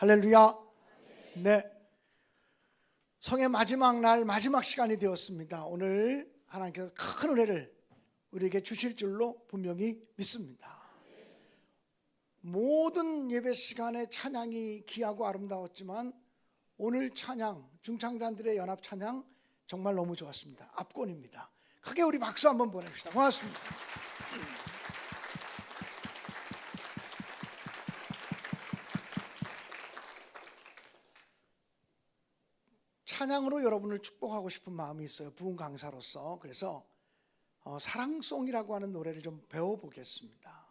할렐루야. 네, 성의 마지막 날 마지막 시간이 되었습니다. 오늘 하나님께서 큰 은혜를 우리에게 주실 줄로 분명히 믿습니다. 모든 예배 시간에 찬양이 귀하고 아름다웠지만 오늘 찬양, 중창단들의 연합 찬양 정말 너무 좋았습니다. 압권입니다. 크게 우리 박수 한번 보냅시다. 고맙습니다. 찬양으로 여러분을 축복하고 싶은 마음이 있어요. 부흥 강사로서. 그래서 사랑송이라고 하는 노래를 좀 배워보겠습니다.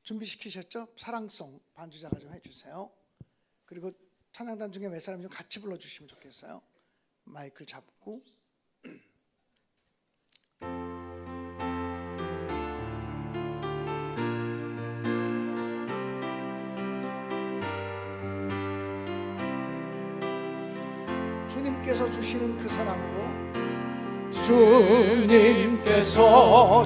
준비시키셨죠? 사랑송 반주자가 좀 해주세요. 그리고 찬양단 중에 몇 사람이 좀 같이 불러주시면 좋겠어요. 마이크를 잡고. 주님께서 주시는 그 사랑으로, 주님께서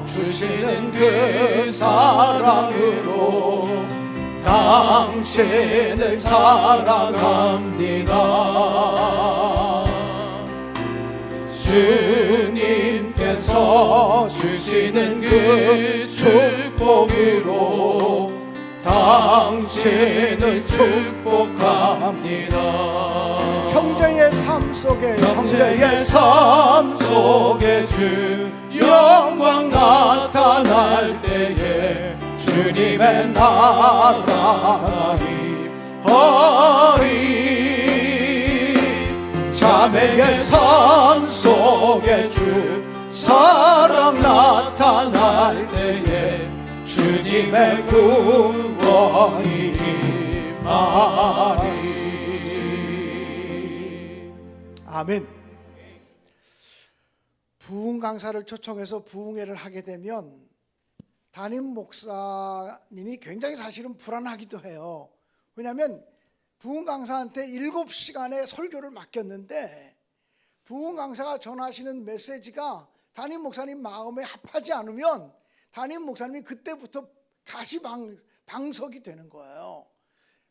주시는 그 사랑으로 당신을 사랑합니다. 주님께서 주시는 그 축복으로 당신을 축복합니다. 형제의 삶 속에 주 영광 나타날 때에 주님의 나라가 임하리. 자매의 삶 속에 주 사랑 나타날 때에 주님의 구원이 임하리. 아멘. 부흥 강사를 초청해서 부흥회를 하게 되면 담임 목사님이 굉장히 사실은 불안하기도 해요. 왜냐하면 부흥 강사한테 7시간의 설교를 맡겼는데 부흥 강사가 전하시는 메시지가 담임 목사님 마음에 합하지 않으면 담임 목사님이 그때부터 가시방석이 되는 거예요.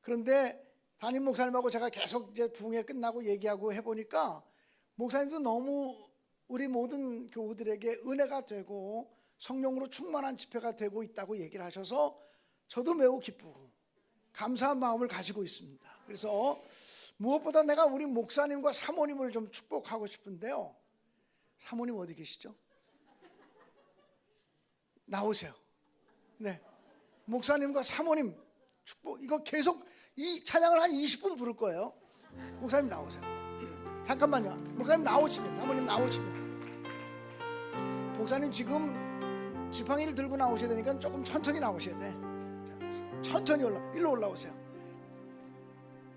그런데 담임 목사님하고 제가 계속 이제 부흥회 끝나고 얘기하고 해보니까 목사님도 너무 우리 모든 교우들에게 은혜가 되고 성령으로 충만한 집회가 되고 있다고 얘기를 하셔서 저도 매우 기쁘고 감사한 마음을 가지고 있습니다. 그래서 무엇보다 내가 우리 목사님과 사모님을 좀 축복하고 싶은데요. 사모님 어디 계시죠? 나오세요. 네, 목사님과 사모님 축복, 이거 계속 이 찬양을 한 20분 부를 거예요. 목사님 나오세요. 잠깐만요. 목사님 나오시면, 사모님 나오시면. 목사님 지금 지팡이를 들고 나오셔야 되니까 조금 천천히 나오셔야 돼. 천천히 일로 올라오세요.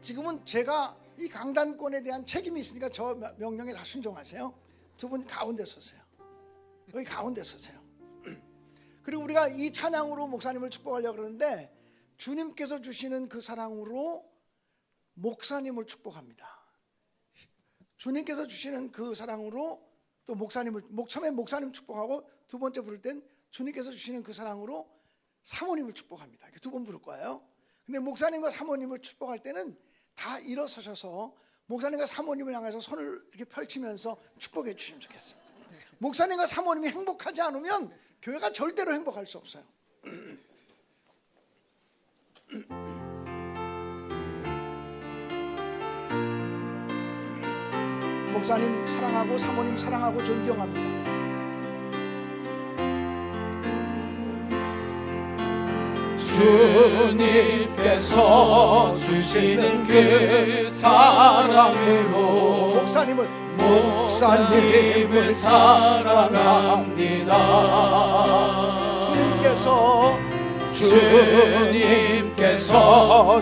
지금은 제가 이 강단권에 대한 책임이 있으니까 저 명령에 다 순종하세요. 두 분 가운데 서세요. 여기 가운데 서세요. 그리고 우리가 이 찬양으로 목사님을 축복하려고 그러는데 주님께서 주시는 그 사랑으로 목사님을 축복합니다. 주님께서 주시는 그 사랑으로 또 목사님을, 처음에 목사님 축복하고 두 번째 부를 땐 주님께서 주시는 그 사랑으로 사모님을 축복합니다. 두 번 부를 거예요. 근데 목사님과 사모님을 축복할 때는 다 일어서셔서 목사님과 사모님을 향해서 손을 이렇게 펼치면서 축복해 주시면 좋겠어요. 목사님과 사모님이 행복하지 않으면 교회가 절대로 행복할 수 없어요. 목사님 사랑하고 사모님 사랑하고 존경합니다. 주님께서 주시는 그 사랑으로 목사님을 사랑합니다. 주님께서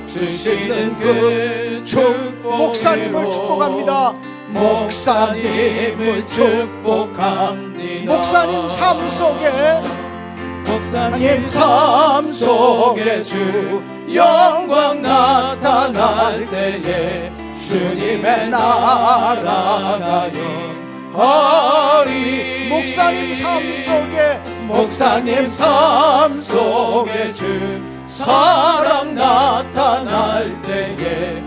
주시는 그 목사님을 축복합니다. 목사님을 축복합니다. 목사님 삶 속에 주 영광 나타날 때에 주님의 나라가 임하리. 목사님 삶 속에 주 사랑 나타날 때에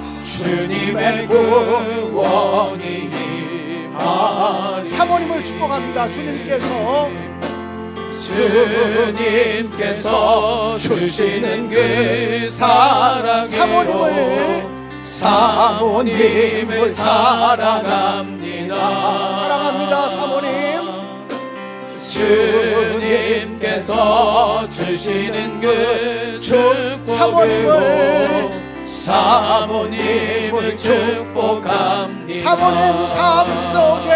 주님의 구원이 임하리. 사모님을 축복합니다. 주님께서 주시는 그 사랑으로 사모님을 사랑합니다. 사랑합니다. 사모님. 주님께서 주시는 그 사모님을 축복으로 사모님을 축복합니다. 사모님 삶 속에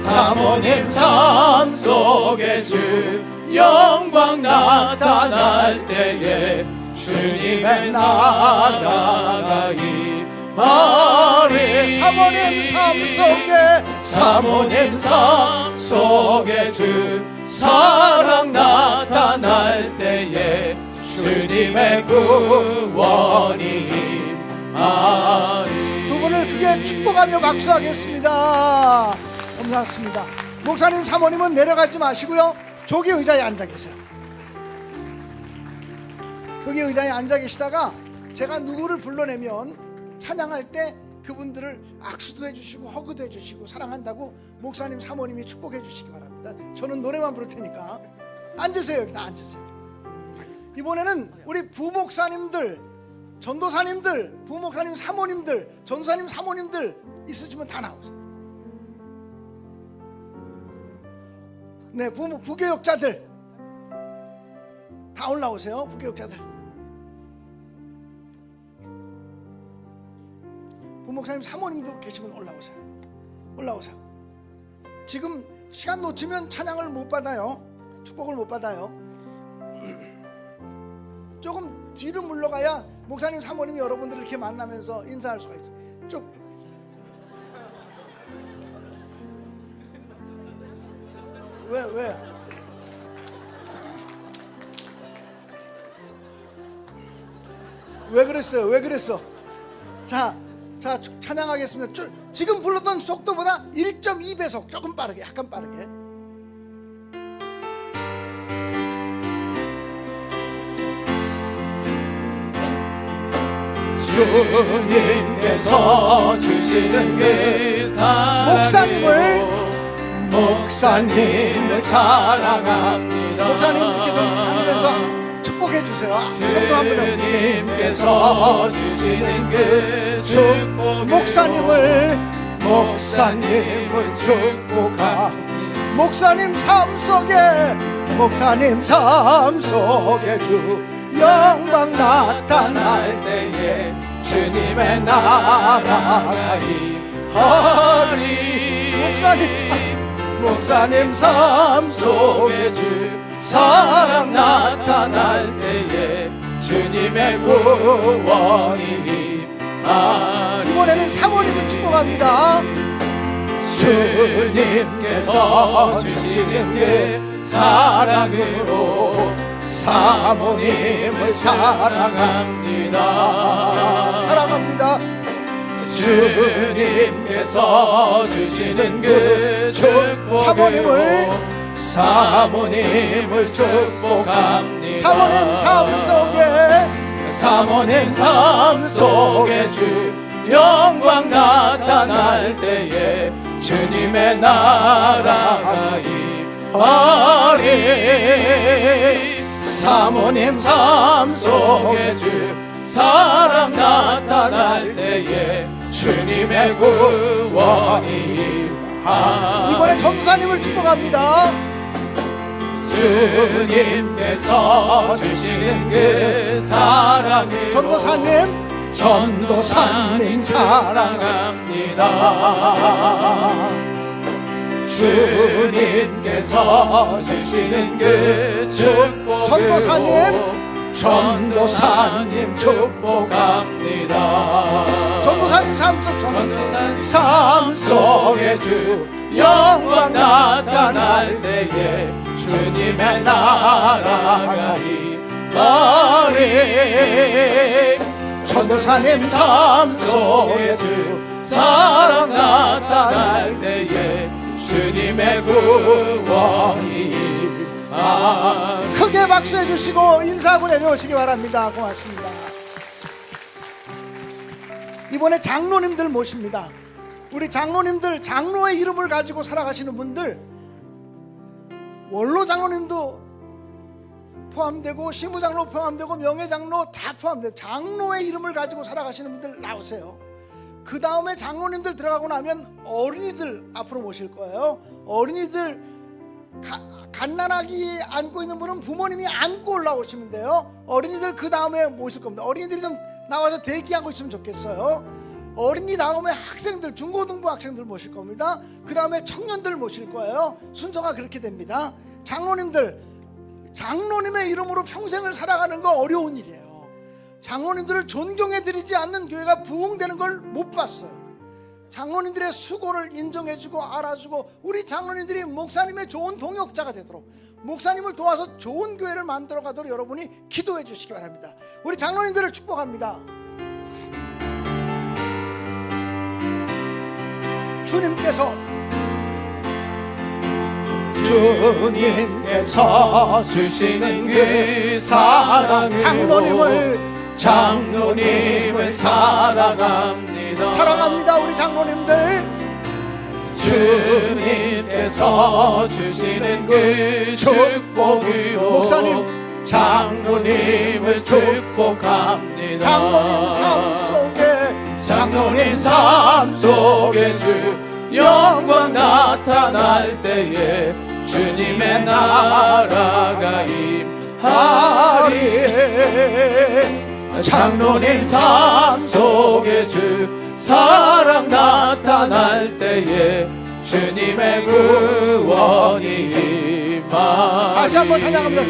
사모님 삶 속에 주 영광 나타날 때에 주님의 나라가 임하리. 사모님 삶 속에 사모님 삶 속에 주 사랑 나타날 때에 주님의 구원이 임하리. 두 분을 크게 축복하며 박수하겠습니다. 감사합니다. 목사님 사모님은 내려가지 마시고요, 저기 의자에 앉아 계세요. 여기 의자에 앉아 계시다가 제가 누구를 불러내면 찬양할 때 그분들을 악수도 해주시고 허그도 해주시고 사랑한다고 목사님 사모님이 축복해 주시기 바랍니다. 저는 노래만 부를 테니까 앉으세요. 여기다 앉으세요. 이번에는 우리 부목사님들, 전도사님들, 부목사님 사모님들, 전도사님 사모님들 있으시면 다 나오세요. 네, 부교역자들 다 올라오세요. 부교역자들. 부목사님 사모님도 계시면 올라오세요. 올라오세요. 지금 시간 놓치면 찬양을 못 받아요. 축복을 못 받아요. 조금 뒤로 물러가야 목사님 사모님이 여러분들을 이렇게 만나면서 인사할 수가 있어요. 쭉. 왜? 왜 그랬어요? 왜 그랬어? 자, 찬양하겠습니다. 지금 불렀던 속도보다 1.2배속 조금 빠르게, 약간 빠르게. 주님께서 주시는 그 사랑으로 목사님을 사랑합니다. 목사님 이렇게 좀 다니면서 축복해 주세요. 전도 한번 해볼게요. 주님께서 주시는 그 축복 목사님을 축복하 목사님 삶 속에 주 영광 나타날 때에 주님의 나라가 임하리. 목사님 삶 속에 주 사랑 나타날 때에 주님의 구원이 임하리. 이번에는 사모님을 축복합니다. 주님께서 주시는 그 사랑으로 사모님을 사랑합니다. 사랑합니다. 주님께서 주시는 그 축복으로 사모님을 축복합니다. 사모님 삶 속에 주 영광 나타날 때에 주님의 나라가 임하리. 사모님 삶 속에 주 사랑 나타날 때에 주님의 구원이 임하리. 이번에 전도사님을 축복합니다. 주님께서 주시는 그 사랑으로 전도사님 사랑합니다. 주님께서 주시는 그 축복으로 전도사님 축복합니다. 전도사님 삶 속에 주 영광 나타날 때에 주님의 나라가 임하리. 전도사님 삶 속에 주 사랑 나타날 때에 주님의 구원이 임하리. 크게 박수해 주시고 인사하고 내려오시기 바랍니다. 고맙습니다. 이번에 장로님들 모십니다. 우리 장로님들, 장로의 이름을 가지고 살아가시는 분들, 원로 장로님도 포함되고 시무장로 포함되고 명예장로 다 포함되고 장로의 이름을 가지고 살아가시는 분들 나오세요. 그 다음에 장로님들 들어가고 나면 어린이들 앞으로 모실 거예요. 어린이들 갓난아기 안고 있는 분은 부모님이 안고 올라오시면 돼요. 어린이들 그 다음에 모실 겁니다. 어린이들이 좀 나와서 대기하고 있으면 좋겠어요. 어린이 다음에 학생들, 중고등부 학생들 모실 겁니다. 그 다음에 청년들 모실 거예요. 순서가 그렇게 됩니다. 장로님들, 장로님의 이름으로 평생을 살아가는 거 어려운 일이에요. 장로님들을 존경해드리지 않는 교회가 부흥되는 걸 못 봤어요. 장로님들의 수고를 인정해주고 알아주고, 우리 장로님들이 목사님의 좋은 동역자가 되도록, 목사님을 도와서 좋은 교회를 만들어 가도록 여러분이 기도해 주시기 바랍니다. 우리 장로님들을 축복합니다. 주님께서 주시는 그 사랑으로 장로님을 사랑합니다. 사랑합니다. 우리 장로님들, 주님께서 주시는 그 축복으로 목사님, 장로님을 축복합니다. 장로님 삶 속에 주 영광 나타날 때에 주님의 나라가 임하리. 장로님 삶 속에 주 사랑 나타날 때에 주님의 구원이 임하리. 다시 한번 찬양합니다.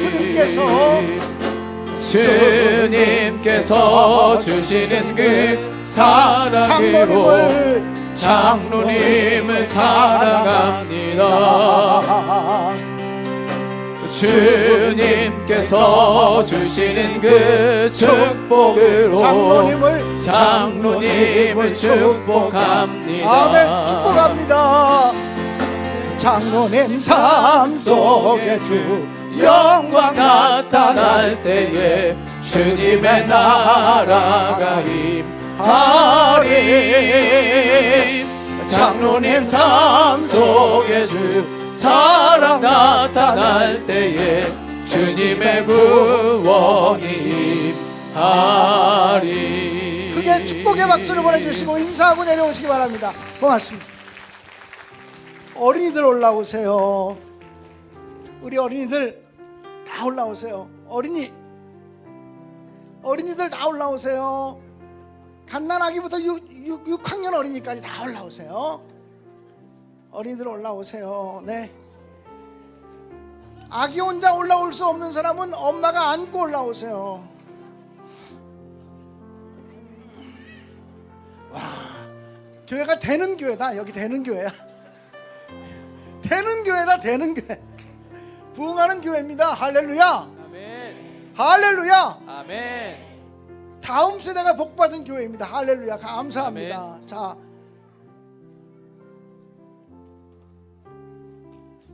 주님께서 주시는 그 사랑으로 장로님을 사랑합니다. 주님께서 주시는 그 축복으로 장로님을 축복합니다. 아멘. 축복합니다. 장로님 삶 속에 주 영광 나타날 때에 주님의 나라가 임하리. 장로님 삶 속에 주 사랑 나타날 때에 주님의 구원이 임하리. 크게 축복의 박수를 보내주시고 인사하고 내려오시기 바랍니다. 고맙습니다. 어린이들 올라오세요. 우리 어린이들 다 올라오세요. 어린이들 다 올라오세요. 갓난아기부터 6학년 어린이까지 다 올라오세요. 어린이들 올라오세요. 네. 아기 혼자 올라올 수 없는 사람은 엄마가 안고 올라오세요. 와, 교회가 되는 교회다. 여기 되는 교회야. 되는 교회다. 되는 교회. 부흥하는 교회입니다. 할렐루야. 아멘. 할렐루야. 아멘. 다음 세대가 복받은 교회입니다. 할렐루야. 감사합니다. 아멘. 자,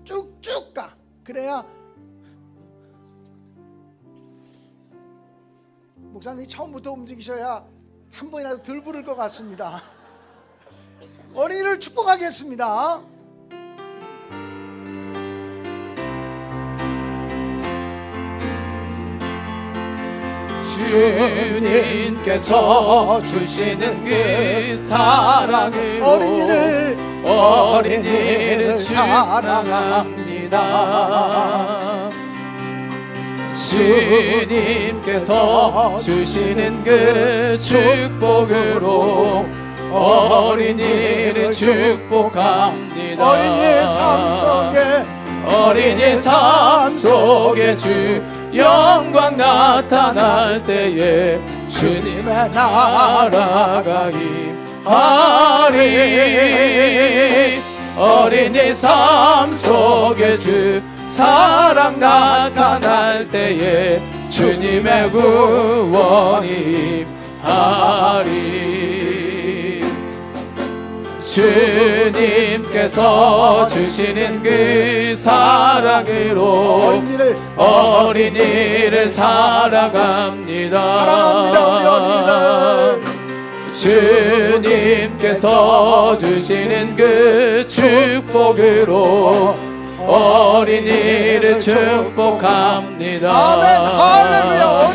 쭉쭉 가. 그래야 목사님이 처음부터 움직이셔야 한 번이라도 덜 부를 것 같습니다. 어린이를 축복하겠습니다. 주님께서 주시는 그 사랑으로 어린이를 사랑합니다. 주님께서 주시는 그 축복으로 어린이를 축복합니다. 어린이 삶 속에 주 영광 나타날 때에 주님의 나라가 임하리. 어린이 삶 속에 주 사랑 나타날 때에 주님의 구원이 임하리. 주님께서 주시는 그 사랑으로 어린이를 사랑합니다. 사랑합니다. 우리 어린이들. 주님께서 주시는 그 축복으로 어린이를 축복합니다. 아멘. 할렐루야.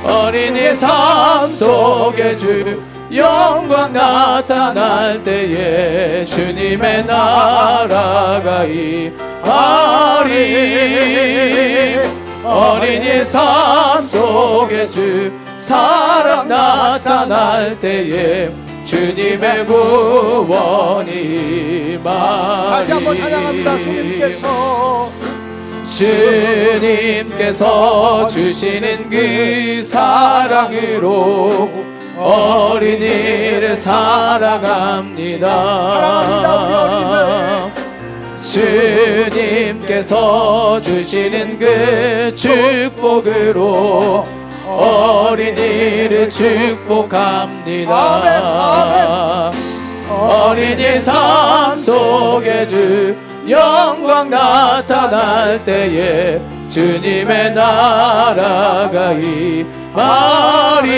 어린이 삶 속에 주 영광 나타날 때에 주님의 나라가 임하리. 어린이 삶 속에 주 사랑 나타날 때에 주님의 구원이 임하리. 다시 한번 찬양합니다. 주님께서 주시는 그 사랑으로 어린이를 사랑합니다. 사랑합니다. 우리 어린이들. 주님께서 주시는 그 축복으로 어린이를 축복합니다. 아멘. 어린이 삶 속에 주 영광 나타날 때에 주님의 나라가 임하리.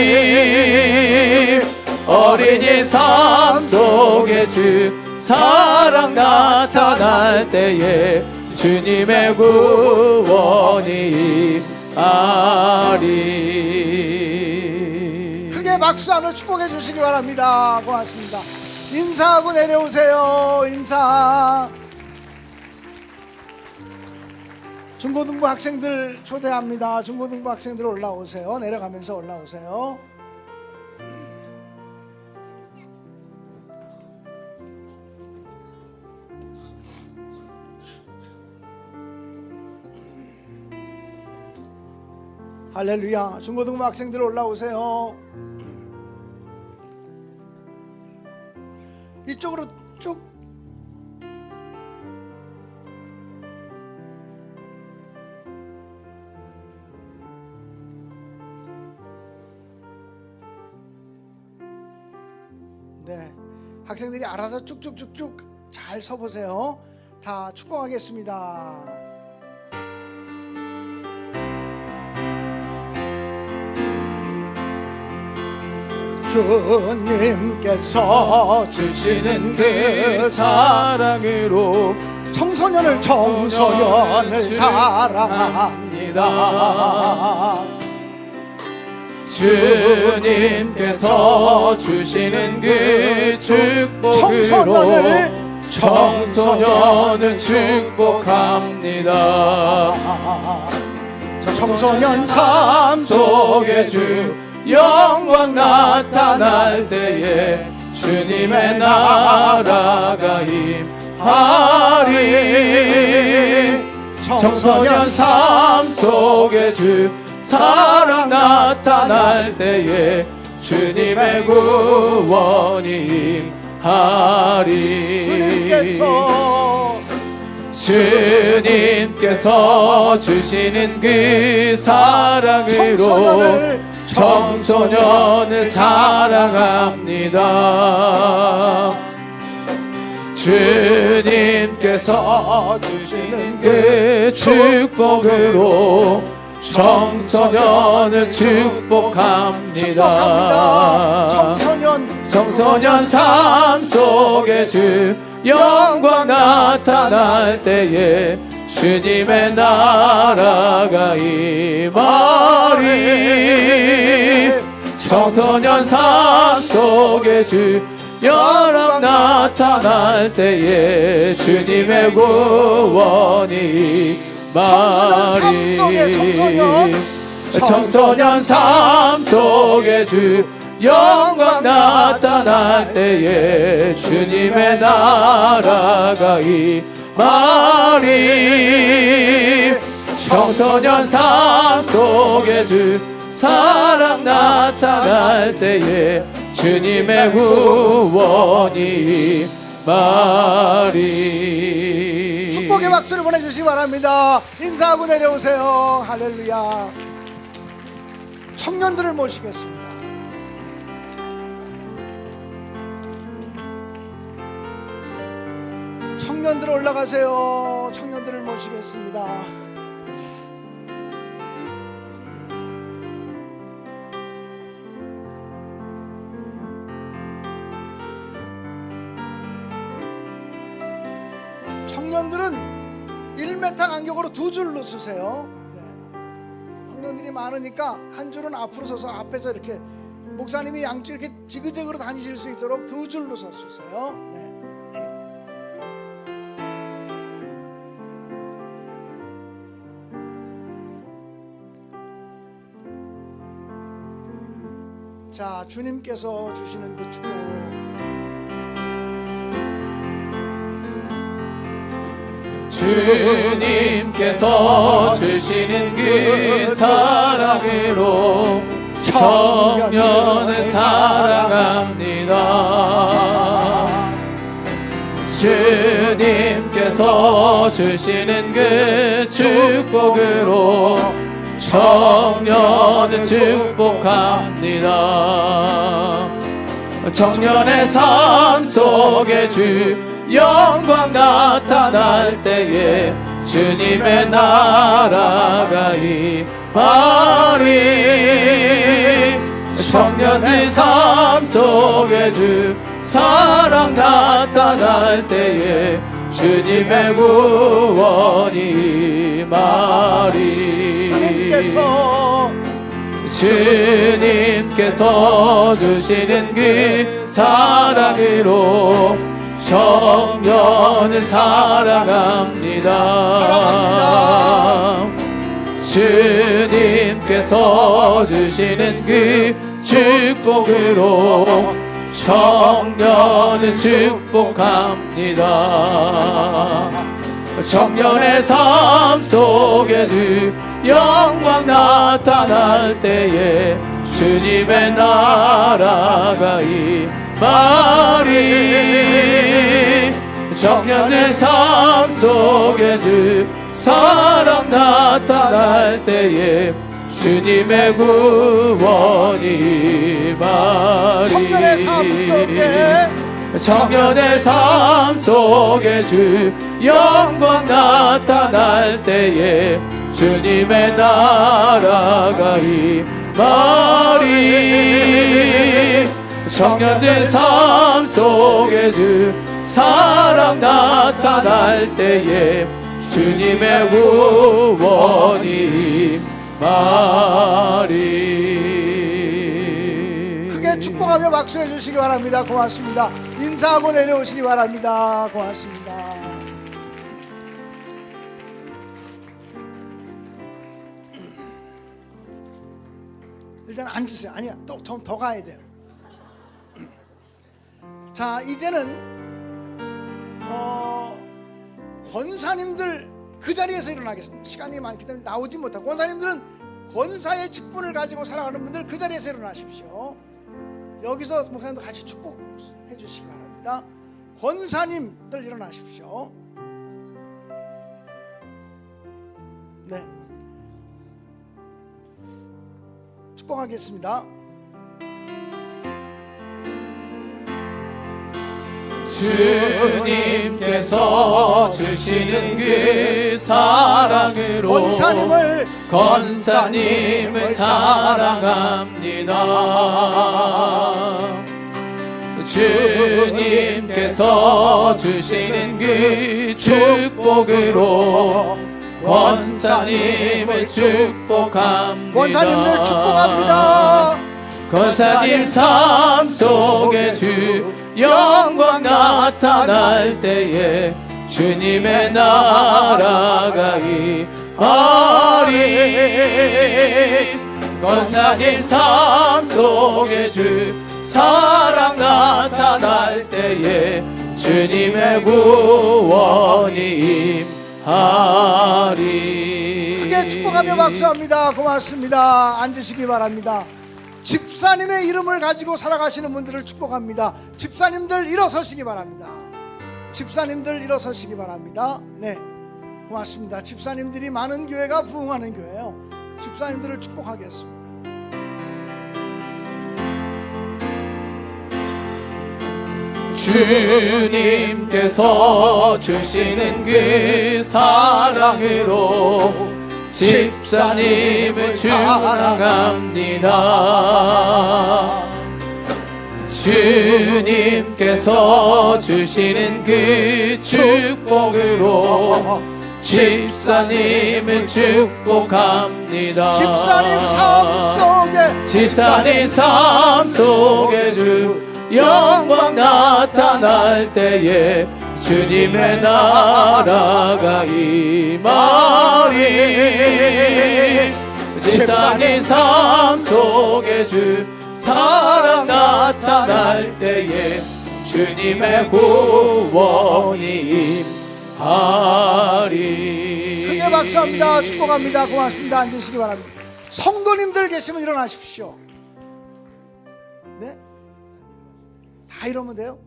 어린이 삶 속에 주 사랑 나타날 때에 주님의 구원이 임하리. 크게 박수하며 축복해 주시기 바랍니다. 고맙습니다. 인사하고 내려오세요. 인사. 중고등부 학생들 초대합니다. 중고등부 학생들 올라오세요. 내려가면서 올라오세요. 할렐루야. 중고등부 학생들 올라오세요. 이쪽으로 쭉. 네, 학생들이 알아서 쭉쭉쭉쭉 잘 서보세요. 다 축복하겠습니다. 주님께서 주시는 그 사랑으로 청소년을 사랑합니다. 주님께서 주시는 그 축복으로 청소년을 축복합니다. 청소년 삶 속에 주 영광 나타날 때에 주님의 나라가 임하리. 청소년 삶 속에 주 사랑 나타날 때에 주님의 구원이 임하리. 주님께서 주시는 그 사랑으로 청소년을 사랑합니다. 주님께서 주시는 그 축복으로 청소년을 축복합니다. 청소년 삶 속에 주 영광 나타날 때에 주님의 나라가 임하리. 청소년 삶 속에 주 영광 나타날 때에 주님의 구원이 임하리. 청소년 삶 속에 주 영광 나타날 때에 주님의 나라가 임하리. 청소년 삶 속에 주 사랑 나타날 때에 주님의 구원이 임하리. 축복의 박수를 보내주시기 바랍니다. 인사하고 내려오세요. 할렐루야. 청년들을 모시겠습니다. 청년들 올라가세요. 청년들을 모시겠습니다. 청년들은 1m 간격으로 두 줄로 서세요. 네. 청년들이 많으니까 한 줄은 앞으로 서서 앞에서 이렇게 목사님이 양쪽 이렇게 지그재그로 다니실 수 있도록 두 줄로 서주세요. 네. 자, 주님께서 주시는 그 축복, 주님께서 주시는 그 사랑으로 청년을 사랑합니다. 주님께서 주시는 그 축복으로 청년을 축복합니다. 청년의 삶 속에 주 영광 나타날 때에 주님의 나라가 임하리. 청년의 삶 속에 주 사랑 나타날 때에 주님의 구원이 임하리. 주님께서 주시는 그 사랑으로 청년을 사랑합니다. 주님께서 주시는 그 축복으로 청년을 축복합니다. 청년의 삶 속에 주 영광 나타날 때에 주님의 나라가 임하리. 청년의 삶 속에 주 사랑 나타날 때에 주님의 구원이 임하리. 청년의 삶 속에, 청년의 삶 속에 주 영광 나타날 때에 주님의 나라가 임하리. 청년의 삶 속에 주 사랑 나타날 때에 주님의 구원이 임하리. 크게 축복하며 박수해 주시기 바랍니다. 고맙습니다. 인사하고 내려오시기 바랍니다. 고맙습니다. 일단 앉으세요. 아니야, 또 좀 더 가야 돼요. 자, 이제는 권사님들 그 자리에서 일어나겠습니다. 시간이 많기 때문에 나오지 못하고, 권사님들은 권사의 직분을 가지고 살아가는 분들 그 자리에서 일어나십시오. 여기서 목사님도 같이 축복해 주시기 바랍니다. 권사님들 일어나십시오. 네, 축복하겠습니다. 주님께서 주시는 그 사랑으로 권사님을 사랑합니다. 주님께서 주시는 그 축복으로 권사님을 축복합니다. 권사님들 축복합니다. 권사님 삶 속에 주 영광 나타날 때에 주님의 나라가 임하리. 권사님 삶 속에 주 사랑 나타날 때에 주님의 구원이 임하리. 크게 축복하며 박수합니다. 고맙습니다. 앉으시기 바랍니다. 집사님의 이름을 가지고 살아가시는 분들을 축복합니다. 집사님들 일어서시기 바랍니다. 집사님들 일어서시기 바랍니다. 네, 고맙습니다. 집사님들이 많은 교회가 부흥하는 교회예요. 집사님들을 축복하겠습니다. 주님께서 주시는 그 사랑으로 집사님을 축복합니다. 주님께서 주시는 그 축복으로 집사님을 축복합니다. 집사님 삶 속에 주 영광 나타날 때에 주님의 나라가 임하리. 집사님 삶 속에 주 사랑 나타날 때에 주님의 구원이 임하리. 크게 박수합니다. 축복합니다. 고맙습니다. 앉으시기 바랍니다. 성도님들 계시면 일어나십시오. 네? 다 이러면 돼요?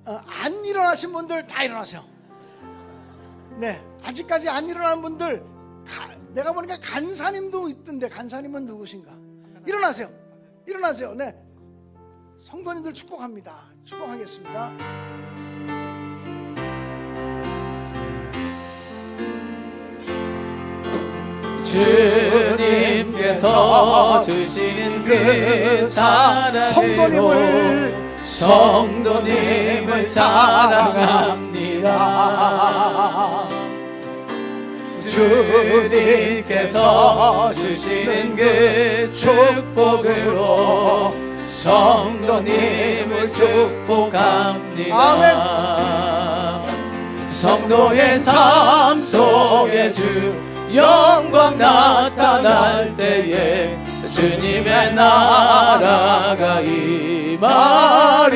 안 일어나신 분들 다 일어나세요. 네, 아직까지 안 일어난 분들, 내가 보니까 간사님도 있던데, 간사님은 누구신가? 일어나세요. 일어나세요. 네, 성도님들 축복합니다. 축복하겠습니다. 주님께서 주시는 그 사랑으로 성도님을 사랑합니다. 주님께서 주시는 그 축복으로 성도님을 축복합니다. 아멘. 성도의 삶 속에 주 영광 나타날 때에 주님의 나라가 임하리.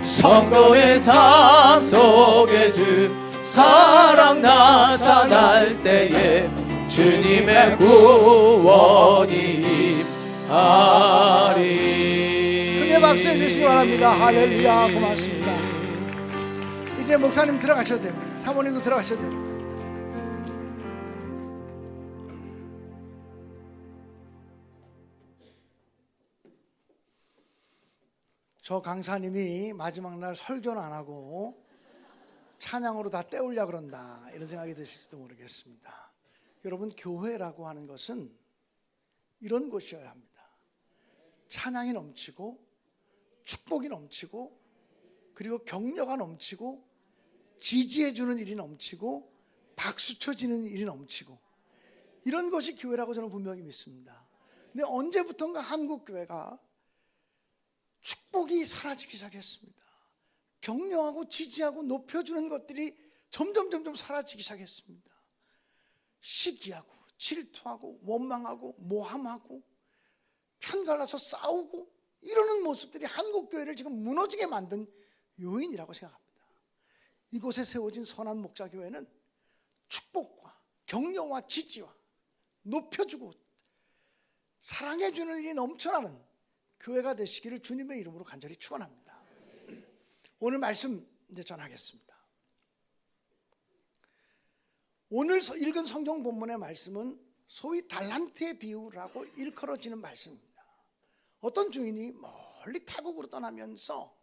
성도의 삶 속에 주 사랑 나타날 때에 주님의 구원이 임하리. 크게 박수해 주시기 바랍니다. 할렐루야. 고맙습니다. 이제 목사님 들어가셔도 됩니다. 사모님도 들어가셔도 됩니다. 저 강사님이 마지막 날 설교는 안 하고 찬양으로 다 때우려고 그런다, 이런 생각이 드실지도 모르겠습니다. 여러분, 교회라고 하는 것은 이런 곳이어야 합니다. 찬양이 넘치고 축복이 넘치고 그리고 격려가 넘치고 지지해 주는 일이 넘치고 박수 쳐지는 일이 넘치고, 이런 것이 교회라고 저는 분명히 믿습니다. 근데 언제부턴가 한국 교회가 축복이 사라지기 시작했습니다. 격려하고 지지하고 높여주는 것들이 점점 사라지기 시작했습니다. 시기하고 질투하고 원망하고 모함하고 편갈라서 싸우고 이러는 모습들이 한국 교회를 지금 무너지게 만든 요인이라고 생각합니다. 이곳에 세워진 선한 목자교회는 축복과 격려와 지지와 높여주고 사랑해주는 일이 넘쳐나는 교회가 되시기를 주님의 이름으로 간절히 축원합니다. 오늘 말씀 이제 전하겠습니다. 오늘 읽은 성경 본문의 말씀은 소위 달란트의 비유라고 일컬어지는 말씀입니다. 어떤 주인이 멀리 타국으로 떠나면서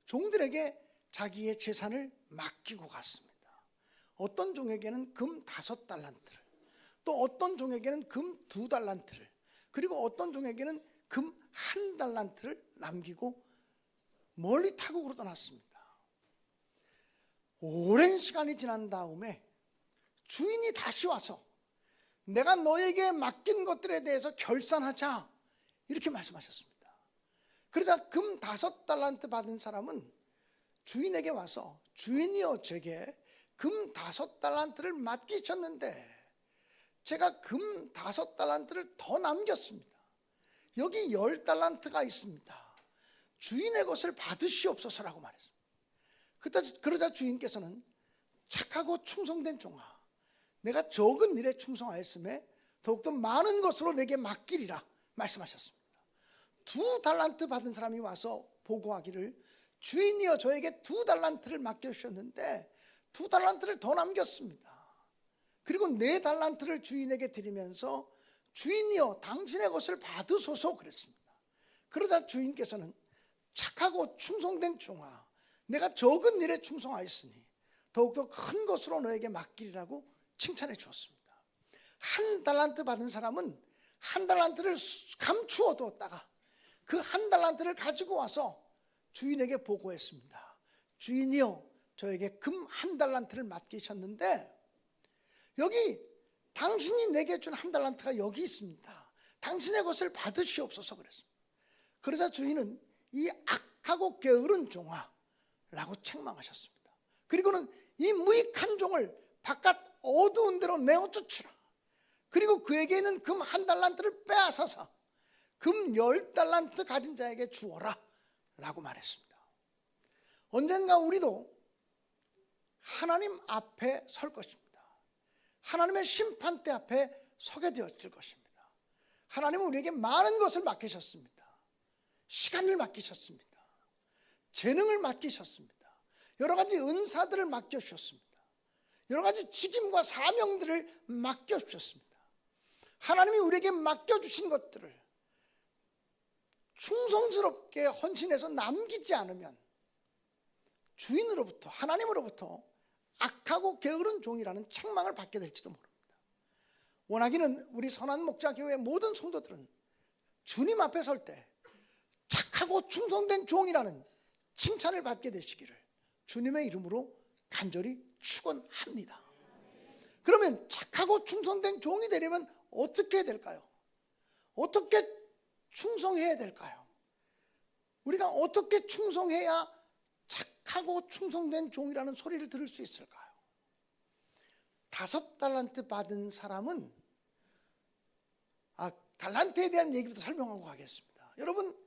종들에게 자기의 재산을 맡기고 갔습니다. 어떤 종에게는 금 5달란트를, 또 어떤 종에게는 금 2달란트를, 그리고 어떤 종에게는 금 1달란트를 남기고 멀리 타국으로 떠났습니다. 오랜 시간이 지난 다음에 주인이 다시 와서 내가 너에게 맡긴 것들에 대해서 결산하자, 이렇게 말씀하셨습니다. 그러자 금 5달란트 받은 사람은 주인에게 와서, 주인이여, 제게 금 5달란트를 맡기셨는데 제가 금 5달란트를 더 남겼습니다. 여기 10달란트가 있습니다. 주인의 것을 받으시옵소서라고 말했습니다. 그러자 주인께서는 착하고 충성된 종아, 내가 적은 일에 충성하였음에 더욱더 많은 것으로 내게 맡기리라 말씀하셨습니다. 2달란트 받은 사람이 와서 보고하기를, 주인이여, 저에게 2달란트를 맡겨주셨는데 2달란트를 더 남겼습니다. 그리고 4달란트를 주인에게 드리면서 주인이여, 당신의 것을 받으소서 그랬습니다. 그러자 주인께서는 착하고 충성된 종아, 내가 적은 일에 충성하였으니 더욱더 큰 것으로 너에게 맡기리라고 칭찬해 주었습니다. 1달란트 받은 사람은 한 달란트를 감추어 두었다가 그 한 달란트를 가지고 와서 주인에게 보고했습니다. 주인이요, 저에게 금 한 달란트를 맡기셨는데 여기 당신이 내게 준 한 달란트가 여기 있습니다. 당신의 것을 받으시옵소서 그랬습니다. 그러자 주인은 이 악하고 게으른 종아라고 책망하셨습니다. 그리고는 이 무익한 종을 바깥 어두운 데로 내어 쫓으라. 그리고 그에게 있는 금 한 달란트를 빼앗아서 금 10달란트 가진 자에게 주어라 라고 말했습니다. 언젠가 우리도 하나님 앞에 설 것입니다. 하나님의 심판대 앞에 서게 되어질 것입니다. 하나님은 우리에게 많은 것을 맡기셨습니다. 시간을 맡기셨습니다. 재능을 맡기셨습니다. 여러 가지 은사들을 맡겨주셨습니다. 여러 가지 직임과 사명들을 맡겨주셨습니다. 하나님이 우리에게 맡겨주신 것들을 충성스럽게 헌신해서 남기지 않으면 주인으로부터, 하나님으로부터 악하고 게으른 종이라는 책망을 받게 될지도 모릅니다. 원하기는 우리 선한목자교회 모든 성도들은 주님 앞에 설 때 착하고 충성된 종이라는 칭찬을 받게 되시기를 주님의 이름으로 간절히 축원합니다. 그러면 착하고 충성된 종이 되려면 어떻게 해야 될까요? 어떻게 충성해야 될까요? 우리가 어떻게 충성해야 착하고 충성된 종이라는 소리를 들을 수 있을까요? 5달란트 받은 사람은 달란트에 대한 얘기부터 설명하고 가겠습니다. 여러분,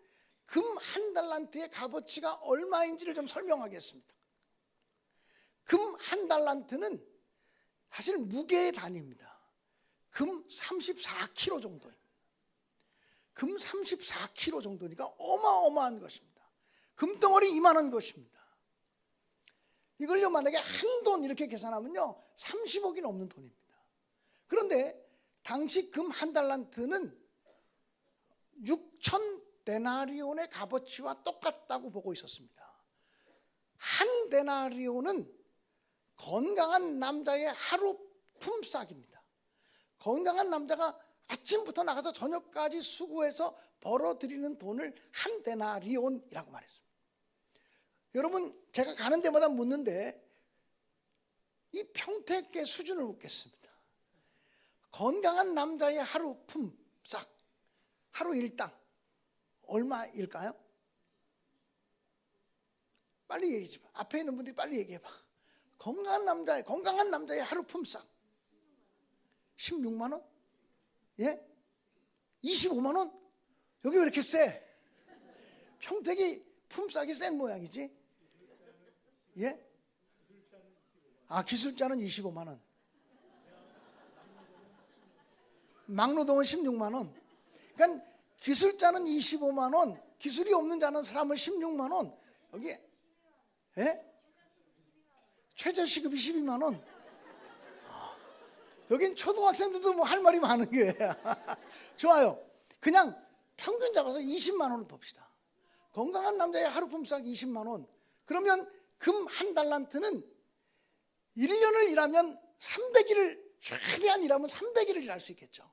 금 한 달란트의 값어치가 얼마인지를 좀 설명하겠습니다. 금 한 달란트는 사실 무게의 단위입니다. 금 34kg 정도입니다. 금 34kg 정도니까 어마어마한 것입니다. 금덩어리 이만한 것입니다. 이걸요 만약에 한 돈 이렇게 계산하면요 30억이 넘는 돈입니다. 그런데 당시 금 한 달란트는 6천 데나리온의 값어치와 똑같다고 보고 있었습니다. 한 데나리온은 건강한 남자의 하루 품삯입니다. 건강한 남자가 아침부터 나가서 저녁까지 수고해서 벌어들이는 돈을 한 데나리온이라고 말했습니다. 여러분, 제가 가는 데마다 묻는데 이 평택계 수준을 묻겠습니다. 건강한 남자의 하루 품삯, 하루 일당 얼마일까요? 빨리 얘기해 봐. 앞에 있는 분들이 빨리 얘기해 봐. 건강한 남자의 하루 품삯 16만 원? 예? 25만 원? 여기 왜 이렇게 세? 평택이 품삯이 센 모양이지? 예? 기술자는 25만 원. 막노동은 16만 원. 그러니까 기술자는 25만 원, 기술이 없는 자는 사람은 16만 원. 여기 예? 최저시급이 12만 원. 여긴 초등학생들도 뭐 할 말이 많은 거예요. 좋아요. 그냥 평균 잡아서 20만 원을 봅시다. 건강한 남자의 하루 품삯 20만 원. 그러면 금 한 달란트는 1년을 일하면 300일을 최대한 일하면 300일을 일할 수 있겠죠.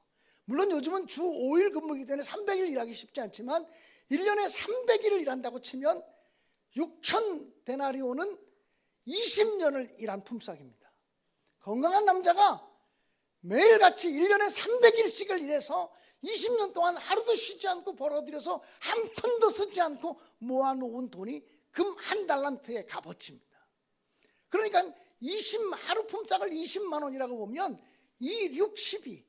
물론 요즘은 주 5일 근무이기 때문에 300일 일하기 쉽지 않지만 1년에 300일을 일한다고 치면 6천 데나리온은 20년을 일한 품삯입니다. 건강한 남자가 매일같이 1년에 300일씩을 일해서 20년 동안 하루도 쉬지 않고 벌어들여서 한 푼도 쓰지 않고 모아놓은 돈이 금 한 달란트의 값어치입니다. 그러니까 하루 품삯을 20만 원이라고 보면 2, 6, 12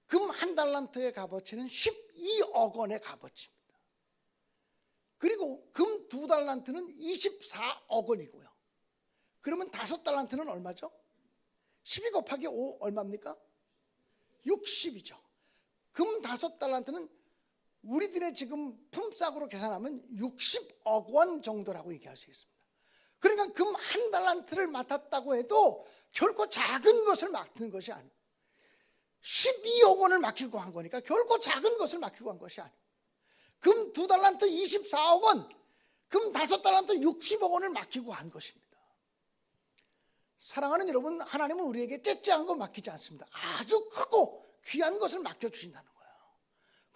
금 한 달란트의 값어치는 12억 원의 값어치입니다. 그리고 금 2달란트는 24억 원이고요. 그러면 5달란트는 얼마죠? 12 곱하기 5 얼마입니까? 60이죠. 금 5달란트는 우리들의 지금 품삯으로 계산하면 60억 원 정도라고 얘기할 수 있습니다. 그러니까 금 한 달란트를 맡았다고 해도 결코 작은 것을 맡는 것이 아니고 12억 원을 맡기고 한 거니까 결코 작은 것을 맡기고 한 것이 아니고 금 2달란트 24억 원, 금 5달란트 60억 원을 맡기고 한 것입니다. 사랑하는 여러분, 하나님은 우리에게 째째한 거 맡기지 않습니다. 아주 크고 귀한 것을 맡겨주신다는 거예요.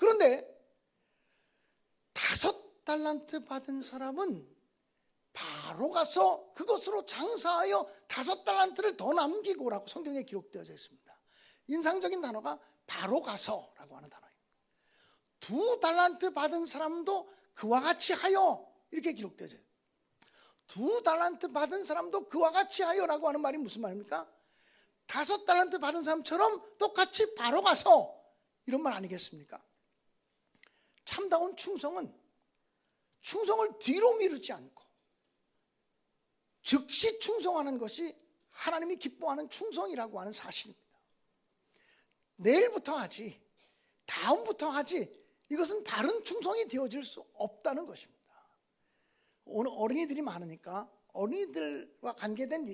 그런데 5달란트 받은 사람은 바로 가서 그것으로 장사하여 5달란트를 더 남기고라고 성경에 기록되어져 있습니다. 인상적인 단어가 바로 가서라고 하는 단어입니다. 2달란트 받은 사람도 그와 같이 하여 이렇게 기록되어져 있어요. 2달란트 받은 사람도 그와 같이 하여라고 하는 말이 무슨 말입니까? 5달란트 받은 사람처럼 똑같이 바로 가서 이런 말 아니겠습니까? 참다운 충성은 충성을 뒤로 미루지 않고 즉시 충성하는 것이 하나님이 기뻐하는 충성이라고 하는 사실입니다. 내일부터 하지, 다음부터 하지, 이것은 바른 충성이 되어질 수 없다는 것입니다. 오늘 어린이들이 많으니까 어린이들과 관계된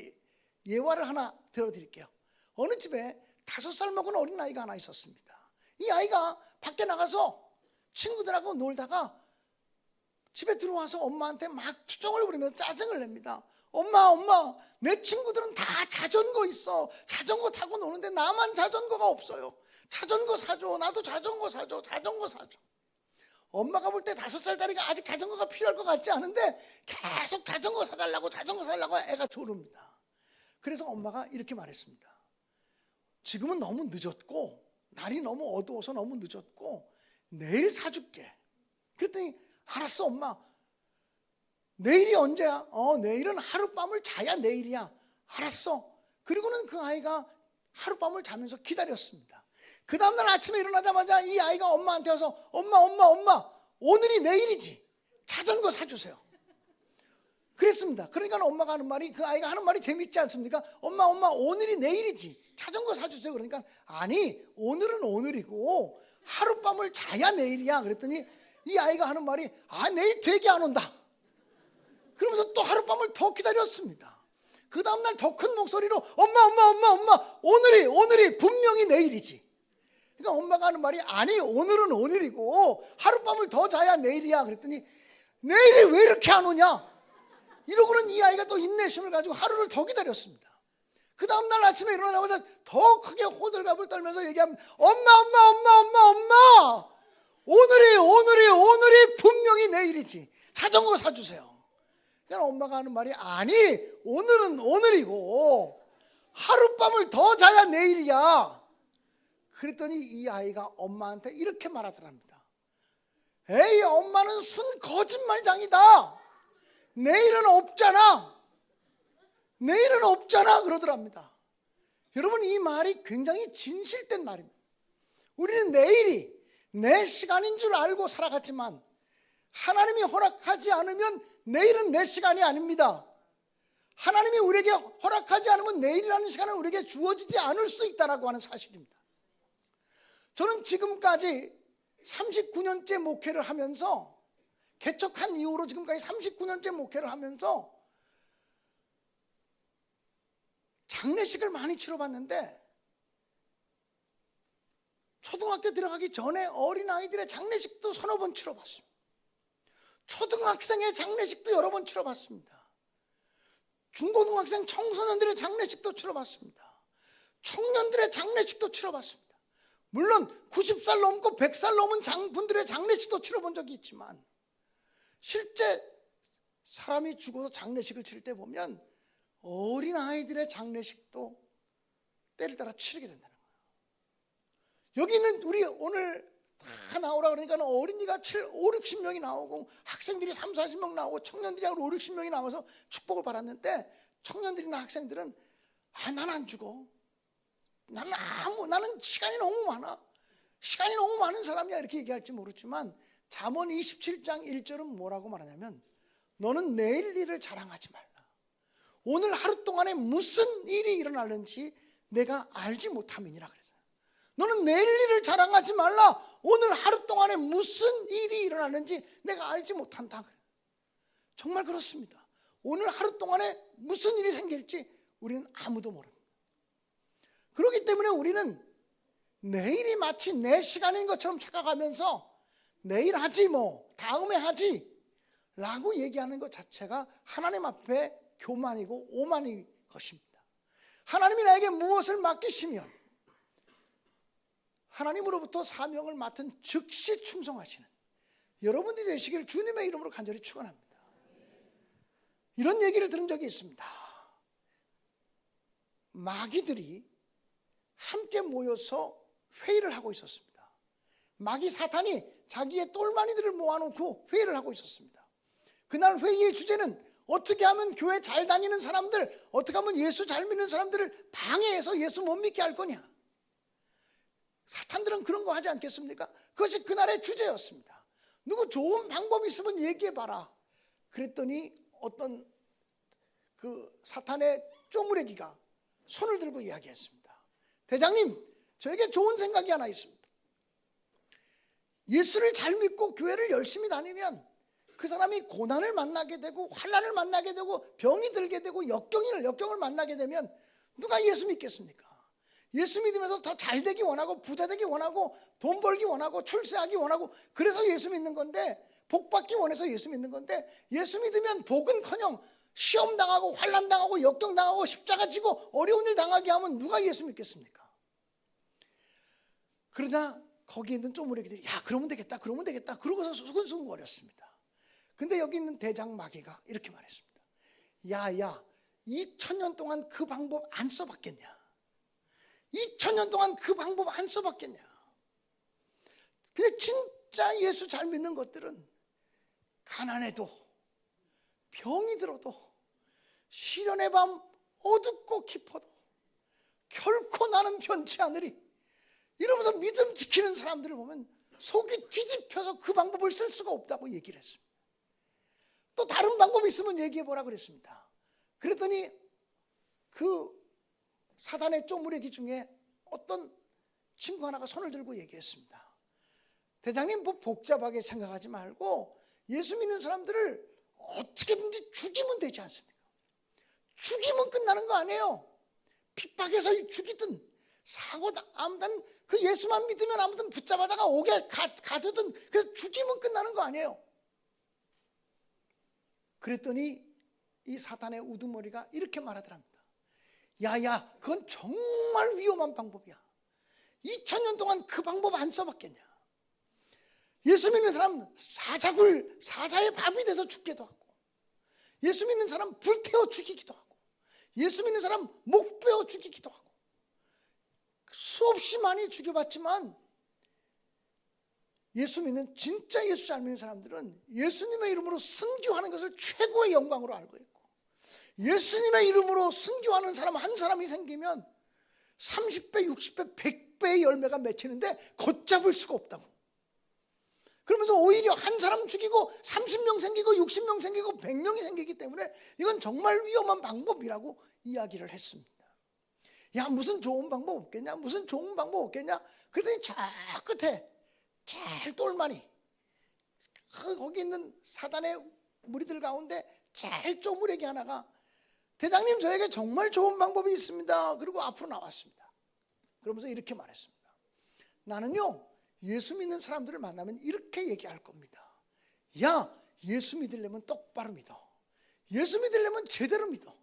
예화를 하나 들어드릴게요. 어느 집에 5살 먹은 어린아이가 하나 있었습니다. 이 아이가 밖에 나가서 친구들하고 놀다가 집에 들어와서 엄마한테 막 투정을 부리면서 짜증을 냅니다. 엄마, 내 친구들은 다 자전거 있어. 자전거 타고 노는데 나만 자전거가 없어요. 자전거 사줘. 나도 자전거 사줘. 자전거 사줘. 엄마가 볼 때 5살짜리가 아직 자전거가 필요할 것 같지 않은데 계속 자전거 사달라고 애가 조릅니다. 그래서 엄마가 이렇게 말했습니다. 지금은 너무 늦었고 날이 너무 어두워서 너무 늦었고 내일 사줄게. 그랬더니 알았어 엄마. 내일이 언제야? 내일은 하룻밤을 자야 내일이야. 알았어. 그리고는 그 아이가 하룻밤을 자면서 기다렸습니다. 그 다음날 아침에 일어나자마자 이 아이가 엄마한테 와서 엄마 오늘이 내일이지. 자전거 사주세요. 그랬습니다. 그러니까 엄마가 하는 말이, 그 아이가 하는 말이 재밌지 않습니까? 엄마 오늘이 내일이지. 자전거 사주세요. 그러니까 아니 오늘은 오늘이고 하룻밤을 자야 내일이야. 그랬더니 이 아이가 하는 말이 내일 되게 안 온다. 그러면서 또 하룻밤을 더 기다렸습니다. 그 다음날 더 큰 목소리로 엄마 오늘이 분명히 내일이지. 그러니까 엄마가 하는 말이 아니 오늘은 오늘이고 하룻밤을 더 자야 내일이야. 그랬더니 내일이 왜 이렇게 안 오냐. 이러고는 이 아이가 또 인내심을 가지고 하루를 더 기다렸습니다. 그 다음날 아침에 일어나자마자 더 크게 호들갑을 떨면서 얘기합니다. 엄마 오늘이 분명히 내일이지. 자전거 사주세요. 그러니까 엄마가 하는 말이 아니 오늘은 오늘이고 하룻밤을 더 자야 내일이야. 그랬더니 이 아이가 엄마한테 이렇게 말하더랍니다. 에이 엄마는 순 거짓말장이다. 내일은 없잖아 그러더랍니다. 여러분 이 말이 굉장히 진실된 말입니다. 우리는 내일이 내 시간인 줄 알고 살아갔지만 하나님이 허락하지 않으면 내일은 내 시간이 아닙니다. 하나님이 우리에게 허락하지 않으면 내일이라는 시간은 우리에게 주어지지 않을 수 있다고 하는 사실입니다. 저는 지금까지 39년째 목회를 하면서, 개척한 이후로 지금까지 39년째 목회를 하면서 장례식을 많이 치러봤는데, 초등학교 들어가기 전에 어린아이들의 장례식도 서너 번 치러봤습니다. 초등학생의 장례식도 여러 번 치러봤습니다. 중고등학생 청소년들의 장례식도 치러봤습니다. 청년들의 장례식도 치러봤습니다. 물론 90살 넘고 100살 넘은 장분들의 장례식도 치러본 적이 있지만, 실제 사람이 죽어서 장례식을 치를 때 보면 어린아이들의 장례식도 때를 따라 치르게 된다는 거예요. 여기 있는 우리 오늘 다 나오라 그러니까 어린이가 5, 60명이 나오고 학생들이 3, 40명 나오고 청년들이 5, 60명이 나와서 축복을 받았는데, 청년들이나 학생들은 난 안 죽어. 나는 시간이 너무 많은 사람이야 이렇게 얘기할지 모르지만, 잠언 27장 1절은 뭐라고 말하냐면 너는 내일 일을 자랑하지 말라. 오늘 하루 동안에 무슨 일이 일어나는지 내가 알지 못함이니라 그랬어요. 너는 내일 일을 자랑하지 말라. 오늘 하루 동안에 무슨 일이 일어나는지 내가 알지 못한다. 정말 그렇습니다. 오늘 하루 동안에 무슨 일이 생길지 우리는 아무도 모릅니다. 그렇기 때문에 우리는 내일이 마치 내 시간인 것처럼 착각하면서 내일 하지 다음에 하지 라고 얘기하는 것 자체가 하나님 앞에 교만이고 오만인 것입니다. 하나님이 나에게 무엇을 맡기시면 하나님으로부터 사명을 맡은 즉시 충성하시는 여러분들이 되시기를 주님의 이름으로 간절히 축원합니다. 이런 얘기를 들은 적이 있습니다. 마귀들이 함께 모여서 회의를 하고 있었습니다. 마귀 사탄이 자기의 똘마니들을 모아놓고 회의를 하고 있었습니다. 그날 회의의 주제는 어떻게 하면 교회 잘 다니는 사람들, 어떻게 하면 예수 잘 믿는 사람들을 방해해서 예수 못 믿게 할 거냐. 사탄들은 그런 거 하지 않겠습니까? 그것이 그날의 주제였습니다. 누구 좋은 방법 있으면 얘기해봐라. 그랬더니 어떤 그 사탄의 쪼무레기가 손을 들고 이야기했습니다. 대장님, 저에게 좋은 생각이 하나 있습니다. 예수를 잘 믿고 교회를 열심히 다니면 그 사람이 고난을 만나게 되고 환난을 만나게 되고 병이 들게 되고 역경을 만나게 되면 누가 예수 믿겠습니까? 예수 믿으면서 더 잘 되기 원하고 부자 되기 원하고 돈 벌기 원하고 출세하기 원하고 그래서 예수 믿는 건데, 복 받기 원해서 예수 믿는 건데, 예수 믿으면 복은커녕 시험 당하고 환난 당하고 역경 당하고 십자가 지고 어려운 일 당하게 하면 누가 예수 믿겠습니까? 그러자 거기 있는 쪼무레기들이 야 그러면 되겠다 그러고서 수근수근거렸습니다. 근데 여기 있는 대장 마귀가 이렇게 말했습니다. 야 2000년 동안 그 방법 안 써봤겠냐? 2000년 동안 그 방법 안 써봤겠냐? 근데 진짜 예수 잘 믿는 것들은 가난해도 병이 들어도 시련의 밤 어둡고 깊어도 결코 나는 변치 않으리 이러면서 믿음 지키는 사람들을 보면 속이 뒤집혀서 그 방법을 쓸 수가 없다고 얘기를 했습니다. 또 다른 방법이 있으면 얘기해보라 그랬습니다. 그랬더니 그 사단의 쪼무레기 중에 어떤 친구 하나가 손을 들고 얘기했습니다. 대장님, 뭐 복잡하게 생각하지 말고 예수 믿는 사람들을 어떻게든지 죽이면 되지 않습니까? 죽이면 끝나는 거 아니에요. 핍박해서 죽이든 사고 아무튼 그 예수만 믿으면 아무튼 붙잡아다가 옥에 가두든 그래서 죽이면 끝나는 거 아니에요. 그랬더니 이 사탄의 우두머리가 이렇게 말하더랍니다. 야 그건 정말 위험한 방법이야. 2000년 동안 그 방법 안 써봤겠냐? 예수 믿는 사람 사자의 밥이 돼서 죽기도 하고, 예수 믿는 사람 불태워 죽이기도 하고, 예수 믿는 사람 목 베어 죽이기도 하고, 수없이 많이 죽여봤지만 예수 믿는 진짜 예수 잘 믿는 사람들은 예수님의 이름으로 순교하는 것을 최고의 영광으로 알고 있고, 예수님의 이름으로 순교하는 사람 한 사람이 생기면 30배, 60배, 100배의 열매가 맺히는데 걷잡을 수가 없다고. 그러면서 오히려 한 사람 죽이고 30명 생기고 60명 생기고 100명이 생기기 때문에 이건 정말 위험한 방법이라고 이야기를 했습니다. 야 무슨 좋은 방법 없겠냐? 무슨 좋은 방법 없겠냐? 그랬더니 저 끝에 제일 똘마니 거기 있는 사단의 무리들 가운데 제일 쪼무레기 하나가 대장님 저에게 정말 좋은 방법이 있습니다. 그리고 앞으로 나왔습니다. 그러면서 이렇게 말했습니다. 나는요 예수 믿는 사람들을 만나면 이렇게 얘기할 겁니다. 야 예수 믿으려면 똑바로 믿어. 예수 믿으려면 제대로 믿어.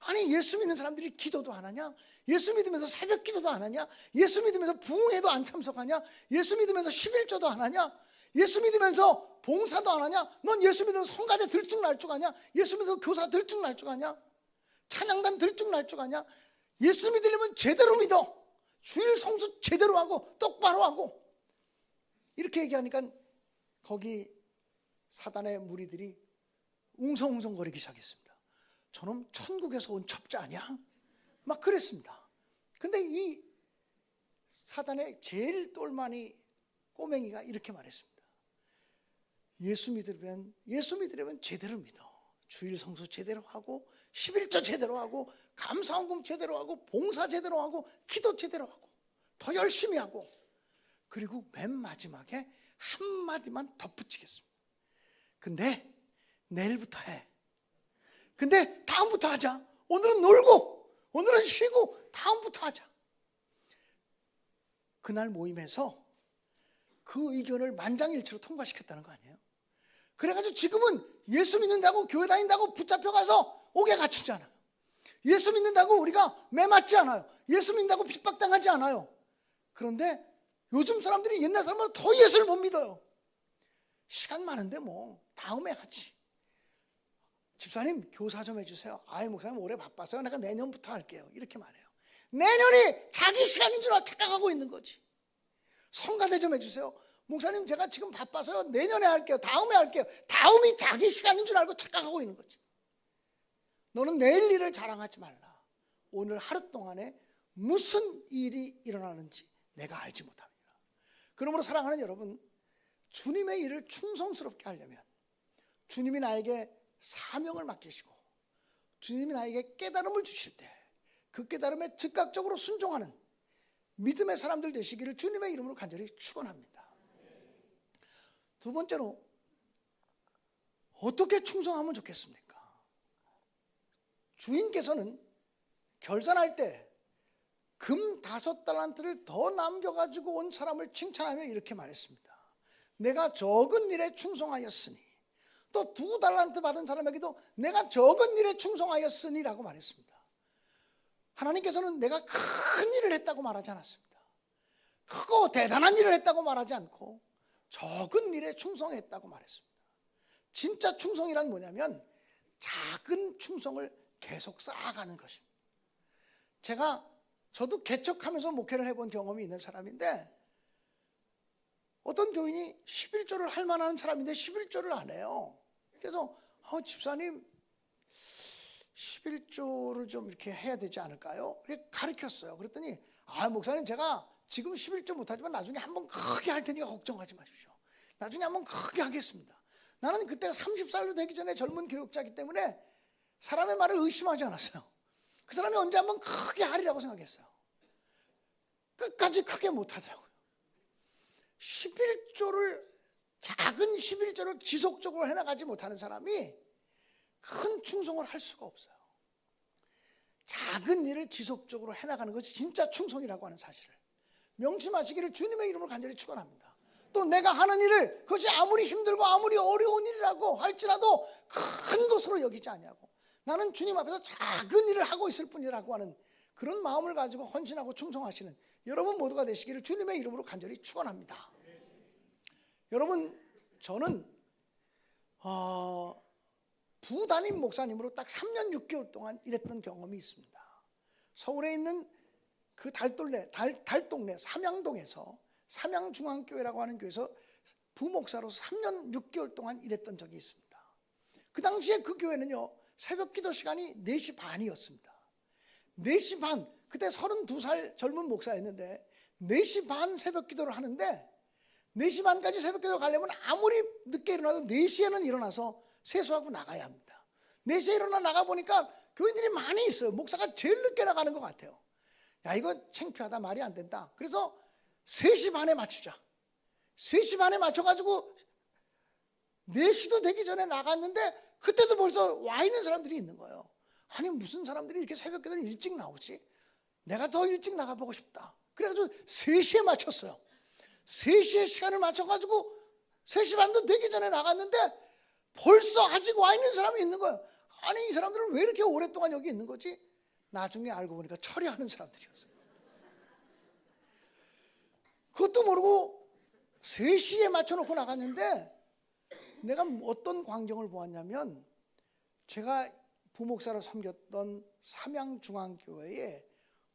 아니 예수 믿는 사람들이 기도도 안 하냐? 예수 믿으면서 새벽 기도도 안 하냐? 예수 믿으면서 부흥회도 안 참석하냐? 예수 믿으면서 11조도 안 하냐? 예수 믿으면서 봉사도 안 하냐? 넌 예수 믿으면서 성가대 들쭉날쭉 하냐? 예수 믿으면서 교사 들쭉날쭉 하냐? 찬양단 들쭉날쭉 하냐? 예수 믿으려면 제대로 믿어. 주일 성수 제대로 하고 똑바로 하고. 이렇게 얘기하니까 거기 사단의 무리들이 웅성웅성거리기 시작했습니다. 저놈 천국에서 온 첩자 아니야? 막 그랬습니다. 근데 이 사단의 제일 똘마니 꼬맹이가 이렇게 말했습니다. 예수 믿으려면 제대로 믿어. 주일 성수 제대로 하고 11조 제대로 하고 감사헌금 제대로 하고 봉사 제대로 하고 기도 제대로 하고 더 열심히 하고, 그리고 맨 마지막에 한마디만 덧붙이겠습니다. 근데 내일부터 해. 근데 다음부터 하자. 오늘은 놀고 오늘은 쉬고 다음부터 하자. 그날 모임에서 그 의견을 만장일치로 통과시켰다는 거 아니에요? 그래가지고 지금은 예수 믿는다고 교회 다닌다고 붙잡혀가서 옥에 갇히지 않아요. 예수 믿는다고 우리가 매맞지 않아요. 예수 믿는다고 핍박당하지 않아요. 그런데 요즘 사람들이 옛날 사람보다 더 예수를 못 믿어요. 시간 많은데 뭐 다음에 하지. 집사님 교사 좀 해주세요. 아이 목사님 올해 바빠서요. 내가 내년부터 할게요. 이렇게 말해요. 내년이 자기 시간인 줄 착각하고 있는 거지. 성가대 좀 해주세요. 목사님 제가 지금 바빠서요. 내년에 할게요. 다음에 할게요. 다음이 자기 시간인 줄 알고 착각하고 있는 거지. 너는 내일 일을 자랑하지 말라. 오늘 하루 동안에 무슨 일이 일어나는지 내가 알지 못합니다. 그러므로 사랑하는 여러분, 주님의 일을 충성스럽게 하려면 주님이 나에게 사명을 맡기시고 주님이 나에게 깨달음을 주실 때 그 깨달음에 즉각적으로 순종하는 믿음의 사람들 되시기를 주님의 이름으로 간절히 축원합니다. 두 번째로 어떻게 충성하면 좋겠습니까? 주인께서는 결산할 때 금 5달란트를 더 남겨가지고 온 사람을 칭찬하며 이렇게 말했습니다. 내가 적은 일에 충성하였으니, 또 2달란트 받은 사람에게도 내가 적은 일에 충성하였으니 라고 말했습니다. 하나님께서는 내가 큰 일을 했다고 말하지 않았습니다. 크고 대단한 일을 했다고 말하지 않고 적은 일에 충성했다고 말했습니다. 진짜 충성이란 뭐냐면 작은 충성을 계속 쌓아가는 것입니다. 저도 개척하면서 목회를 해본 경험이 있는 사람인데, 어떤 교인이 11조를 할 만한 사람인데 11조를 안 해요. 그래서 집사님 11조를 좀 이렇게 해야 되지 않을까요? 이렇게 가르쳤어요. 그랬더니 목사님 제가 지금 11조 못하지만 나중에 한번 크게 할 테니까 걱정하지 마십시오. 나중에 한번 크게 하겠습니다. 나는 그때가 30살도 되기 전에 젊은 교육자이기 때문에 사람의 말을 의심하지 않았어요. 그 사람이 언제 한번 크게 하리라고 생각했어요. 끝까지 크게 못하더라고요. 작은 11조를 지속적으로 해나가지 못하는 사람이 큰 충성을 할 수가 없어요. 작은 일을 지속적으로 해나가는 것이 진짜 충성이라고 하는 사실을 명심하시기를 주님의 이름으로 간절히 축원합니다. 또 내가 하는 일을 그것이 아무리 힘들고 아무리 어려운 일이라고 할지라도 큰 것으로 여기지 아니하고 나는 주님 앞에서 작은 일을 하고 있을 뿐이라고 하는 그런 마음을 가지고 헌신하고 충성하시는 여러분 모두가 되시기를 주님의 이름으로 간절히 축원합니다. 여러분, 저는 부담임 목사님으로 딱 3년 6개월 동안 일했던 경험이 있습니다. 서울에 있는 그 달동네 삼양동에서 삼양중앙교회라고 하는 교회에서 부목사로서 3년 6개월 동안 일했던 적이 있습니다. 그 당시에 그 교회는요, 새벽 기도 시간이 4시 반이었습니다. 4시 반, 그때 32살 젊은 목사였는데 4시 반 새벽 기도를 하는데 4시 반까지 새벽 기도 가려면 아무리 늦게 일어나도 4시에는 일어나서 세수하고 나가야 합니다. 4시에 일어나 나가보니까 교인들이 많이 있어요. 목사가 제일 늦게 나가는 것 같아요. 야, 이거 창피하다, 말이 안 된다. 그래서 3시 반에 맞추자. 3시 반에 맞춰가지고 4시도 되기 전에 나갔는데 그때도 벌써 와 있는 사람들이 있는 거예요. 아니 무슨 사람들이 이렇게 새벽 기도를 일찍 나오지? 내가 더 일찍 나가보고 싶다. 그래가지고 3시에 맞췄어요. 3시에 시간을 맞춰가지고 3시 반도 되기 전에 나갔는데 벌써 아직 와 있는 사람이 있는 거예요. 아니 이 사람들은 왜 이렇게 오랫동안 여기 있는 거지? 나중에 알고 보니까 처리하는 사람들이었어요. 그것도 모르고 3시에 맞춰놓고 나갔는데 내가 어떤 광경을 보았냐면, 제가 부목사로 섬겼던 삼양중앙교회에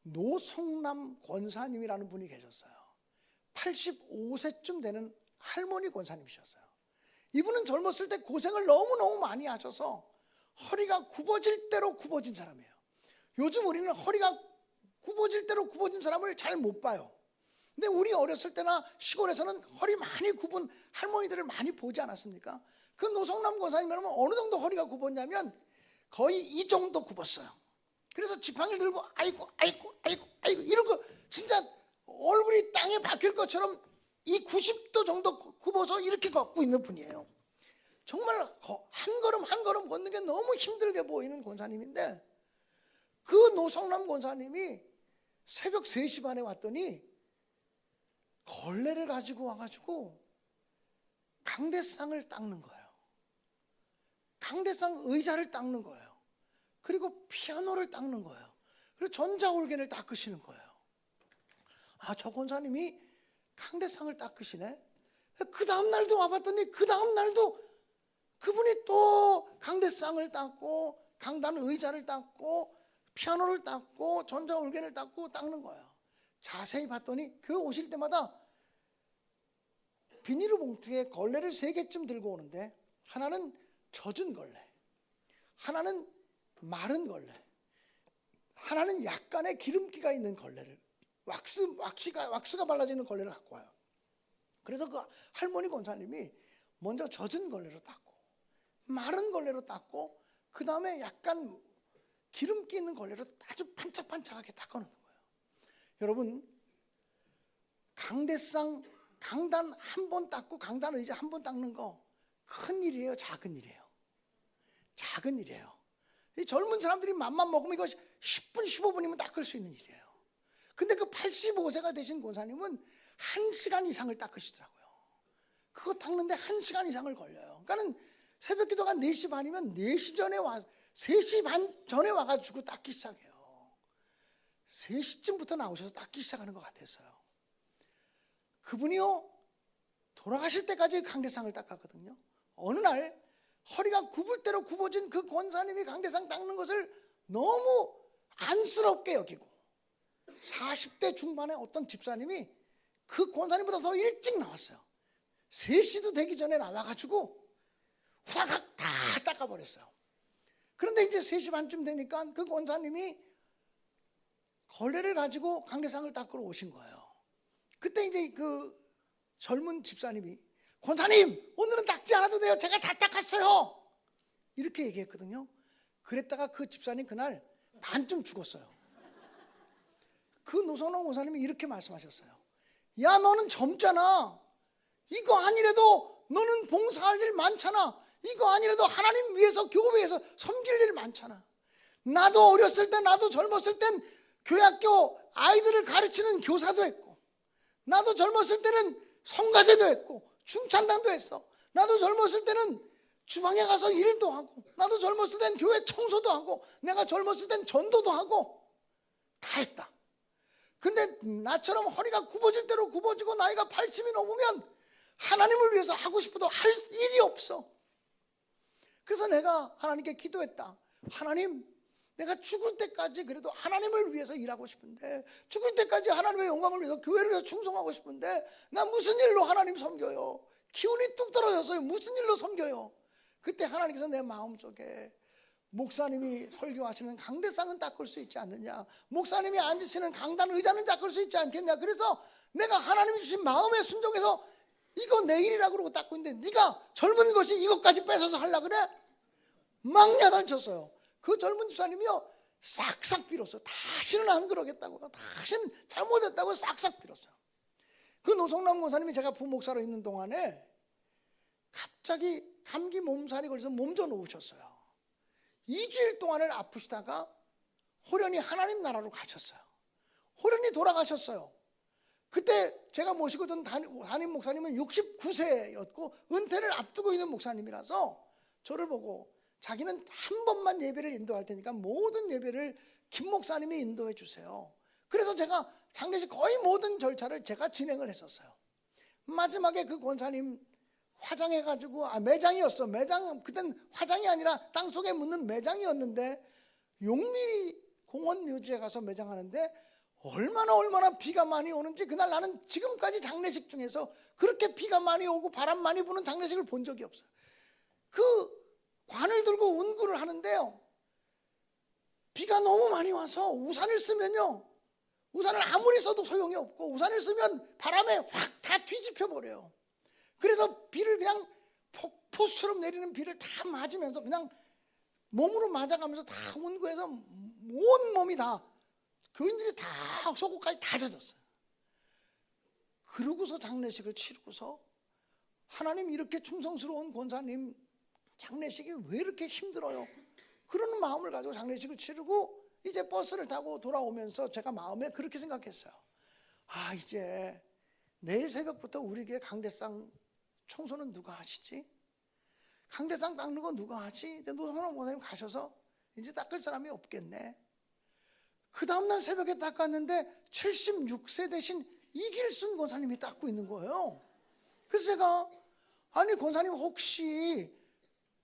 노성남 권사님이라는 분이 계셨어요. 85세쯤 되는 할머니 권사님이셨어요. 이분은 젊었을 때 고생을 너무너무 많이 하셔서 허리가 굽어질 대로 굽어진 사람이에요. 요즘 우리는 허리가 굽어질 대로 굽어진 사람을 잘 못 봐요. 근데 우리 어렸을 때나 시골에서는 허리 많이 굽은 할머니들을 많이 보지 않았습니까? 그 노성남 권사님이라면 어느 정도 허리가 굽었냐면 거의 이 정도 굽었어요. 그래서 지팡이를 들고 아이고 이러고 진짜 얼굴이 땅에 박힐 것처럼 이 90도 정도 굽어서 이렇게 걷고 있는 분이에요. 정말 한 걸음 한 걸음 걷는 게 너무 힘들게 보이는 권사님인데, 그 노성남 권사님이 새벽 3시 반에 왔더니 걸레를 가지고 와가지고 강대상을 닦는 거예요. 강대상 의자를 닦는 거예요. 그리고 피아노를 닦는 거예요. 그리고 전자올겐을 닦으시는 거예요. 저 권사님이 강대상을 닦으시네. 그 다음 날도 와봤더니 그 다음 날도 그분이 또 강대상을 닦고 강단 의자를 닦고 피아노를 닦고 전자올겐을 닦고 닦는 거예요. 자세히 봤더니 교회 오실 때마다 비닐로 봉투에 걸레를 3개쯤 들고 오는데 하나는 젖은 걸레, 하나는 마른 걸레, 하나는 약간의 기름기가 있는 걸레를 왁스가 발라지는 걸레를 갖고 와요. 그래서 그 할머니 권사님이 먼저 젖은 걸레로 닦고 마른 걸레로 닦고 그 다음에 약간 기름기 있는 걸레로 아주 반짝반짝하게 닦아놓는 거예요. 여러분, 강대상 강단 한 번 닦고 강단 의자 한 번 닦는 거 큰 일이에요, 작은 일이에요? 작은 일이에요. 이 젊은 사람들이 맘만 먹으면 이거 10분 15분이면 닦을 수 있는 일이에요. 근데 그 85세가 되신 권사님은 1시간 이상을 닦으시더라고요. 그거 닦는데 1시간 이상을 걸려요. 그러니까는 새벽 기도가 4시 반이면 4시 전에 3시 반 전에 와가지고 닦기 시작해요. 3시쯤부터 나오셔서 닦기 시작하는 것 같았어요. 그분이요, 돌아가실 때까지 강대상을 닦았거든요. 어느 날 허리가 굽을 대로 굽어진 그 권사님이 강대상 닦는 것을 너무 안쓰럽게 여기고 40대 중반의 어떤 집사님이 그 권사님보다 더 일찍 나왔어요. 3시도 되기 전에 나와가지고 후다닥 다 닦아버렸어요. 그런데 이제 3시 반쯤 되니까 그 권사님이 걸레를 가지고 강대상을 닦으러 오신 거예요. 그때 이제 그 젊은 집사님이 권사님, 오늘은 닦지 않아도 돼요. 제가 다 닦았어요. 이렇게 얘기했거든요. 그랬다가 그 집사님 그날 반쯤 죽었어요. 그 노선홍 권사님이 이렇게 말씀하셨어요. 야, 너는 젊잖아. 이거 아니래도 너는 봉사할 일 많잖아. 이거 아니래도 하나님 위해서 교회에서 섬길 일 많잖아. 나도 어렸을 때, 나도 젊었을 땐 교회학교 아이들을 가르치는 교사도 했고, 나도 젊었을 때는 성가대도 했고 중찬단도 했어. 나도 젊었을 때는 주방에 가서 일도 하고, 나도 젊었을 땐 교회 청소도 하고, 내가 젊었을 땐 전도도 하고 다 했다. 근데 나처럼 허리가 굽어질 대로 굽어지고 나이가 80이 넘으면 하나님을 위해서 하고 싶어도 할 일이 없어. 그래서 내가 하나님께 기도했다. 하나님, 내가 죽을 때까지 그래도 하나님을 위해서 일하고 싶은데, 죽을 때까지 하나님의 영광을 위해서 교회를 위해서 충성하고 싶은데 나 무슨 일로 하나님 섬겨요? 기운이 뚝 떨어졌어요. 무슨 일로 섬겨요? 그때 하나님께서 내 마음속에 목사님이 설교하시는 강대상은 닦을 수 있지 않느냐, 목사님이 앉으시는 강단 의자는 닦을 수 있지 않겠냐. 그래서 내가 하나님이 주신 마음에 순종해서 이거 내 일이라고 그러고 닦고 있는데 네가 젊은 것이 이것까지 뺏어서 하려고 그래? 막 야단쳤어요. 그 젊은 집사님이요, 싹싹 빌었어요. 다시는 안 그러겠다고, 다시는 잘못했다고 싹싹 빌었어요. 그 노성남 권사님이 제가 부목사로 있는 동안에 갑자기 감기 몸살이 걸려서 몸져 놓으셨어요. 2주일 동안을 아프시다가 호련히 하나님 나라로 가셨어요. 호련히 돌아가셨어요. 그때 제가 모시고 있던 담임 목사님은 69세였고 은퇴를 앞두고 있는 목사님이라서 저를 보고 자기는 한 번만 예배를 인도할 테니까 모든 예배를 김 목사님이 인도해 주세요. 그래서 제가 장례식 거의 모든 절차를 제가 진행을 했었어요. 마지막에 그 권사님 화장해가지고, 매장이었어. 매장, 그땐 화장이 아니라 땅속에 묻는 매장이었는데, 용미리 공원 묘지에 가서 매장하는데 얼마나 비가 많이 오는지, 그날 나는 지금까지 장례식 중에서 그렇게 비가 많이 오고 바람 많이 부는 장례식을 본 적이 없어요. 그 관을 들고 운구를 하는데요, 비가 너무 많이 와서 우산을 쓰면요, 우산을 아무리 써도 소용이 없고 우산을 쓰면 바람에 확 다 뒤집혀 버려요. 그래서 비를 그냥 폭포수처럼 내리는 비를 다 맞으면서 그냥 몸으로 맞아가면서 다 운구해서 온 몸이 다, 교인들이 다 속옷까지 다 젖었어요. 그러고서 장례식을 치르고서 하나님, 이렇게 충성스러운 권사님 장례식이 왜 이렇게 힘들어요? 그런 마음을 가지고 장례식을 치르고 이제 버스를 타고 돌아오면서 제가 마음에 그렇게 생각했어요. 아, 이제 내일 새벽부터 우리 교회 강대상 청소는 누가 하시지? 강대상 닦는 건 누가 하지? 이제 노성남 목사님 가셔서 이제 닦을 사람이 없겠네. 그 다음날 새벽에 닦았는데 76세 되신 이길순 권사님이 닦고 있는 거예요. 그래서 제가 아니 권사님 혹시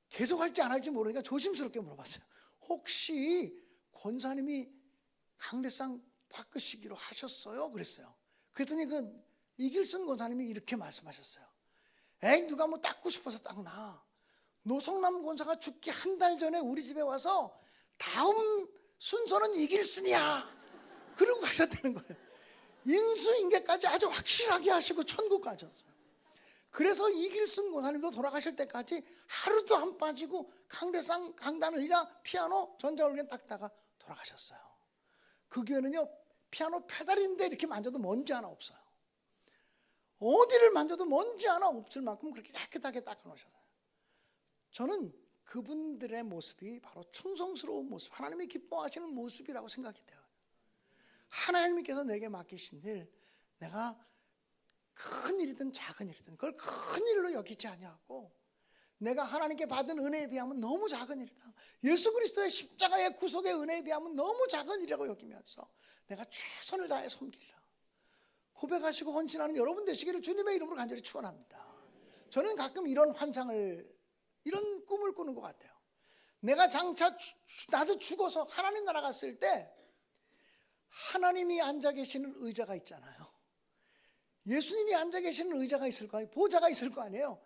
계속 할지 안 할지 모르니까 조심스럽게 물어봤어요. 혹시 권사님이 강대상 닦으시기로 하셨어요? 그랬어요. 그랬더니 그 이길순 권사님이 이렇게 말씀하셨어요. 에이 누가 뭐 닦고 싶어서 닦나. 노성남 권사가 죽기 한 달 전에 우리 집에 와서 다음 순서는 이길순이야 그러고 가셨다는 거예요. 인수인계까지 아주 확실하게 하시고 천국 가셨어요. 그래서 이길순 권사님도 돌아가실 때까지 하루도 안 빠지고 강대상, 강단 의자, 피아노, 전자올겐 닦다가 돌아가셨어요. 그 교회는요 피아노 페달인데 이렇게 만져도 먼지 하나 없어요. 어디를 만져도 먼지 하나 없을 만큼 그렇게 깨끗하게 닦아놓으셨어요. 저는 그분들의 모습이 바로 충성스러운 모습, 하나님이 기뻐하시는 모습이라고 생각이 돼요. 하나님께서 내게 맡기신 일, 내가 큰 일이든 작은 일이든 그걸 큰 일로 여기지 아니하고 내가 하나님께 받은 은혜에 비하면 너무 작은 일이다. 예수 그리스도의 십자가의 구속의 은혜에 비하면 너무 작은 일이라고 여기면서 내가 최선을 다해 섬기리라 고백하시고 헌신하는 여러분 되시기를 주님의 이름으로 간절히 축원합니다. 저는 가끔 이런 환상을, 이런 꿈을 꾸는 것 같아요. 내가 장차 나도 죽어서 하나님 나라 갔을 때 하나님이 앉아 계시는 의자가 있잖아요. 예수님이 앉아 계시는 의자가 있을 거 아니에요. 보좌가 있을 거 아니에요.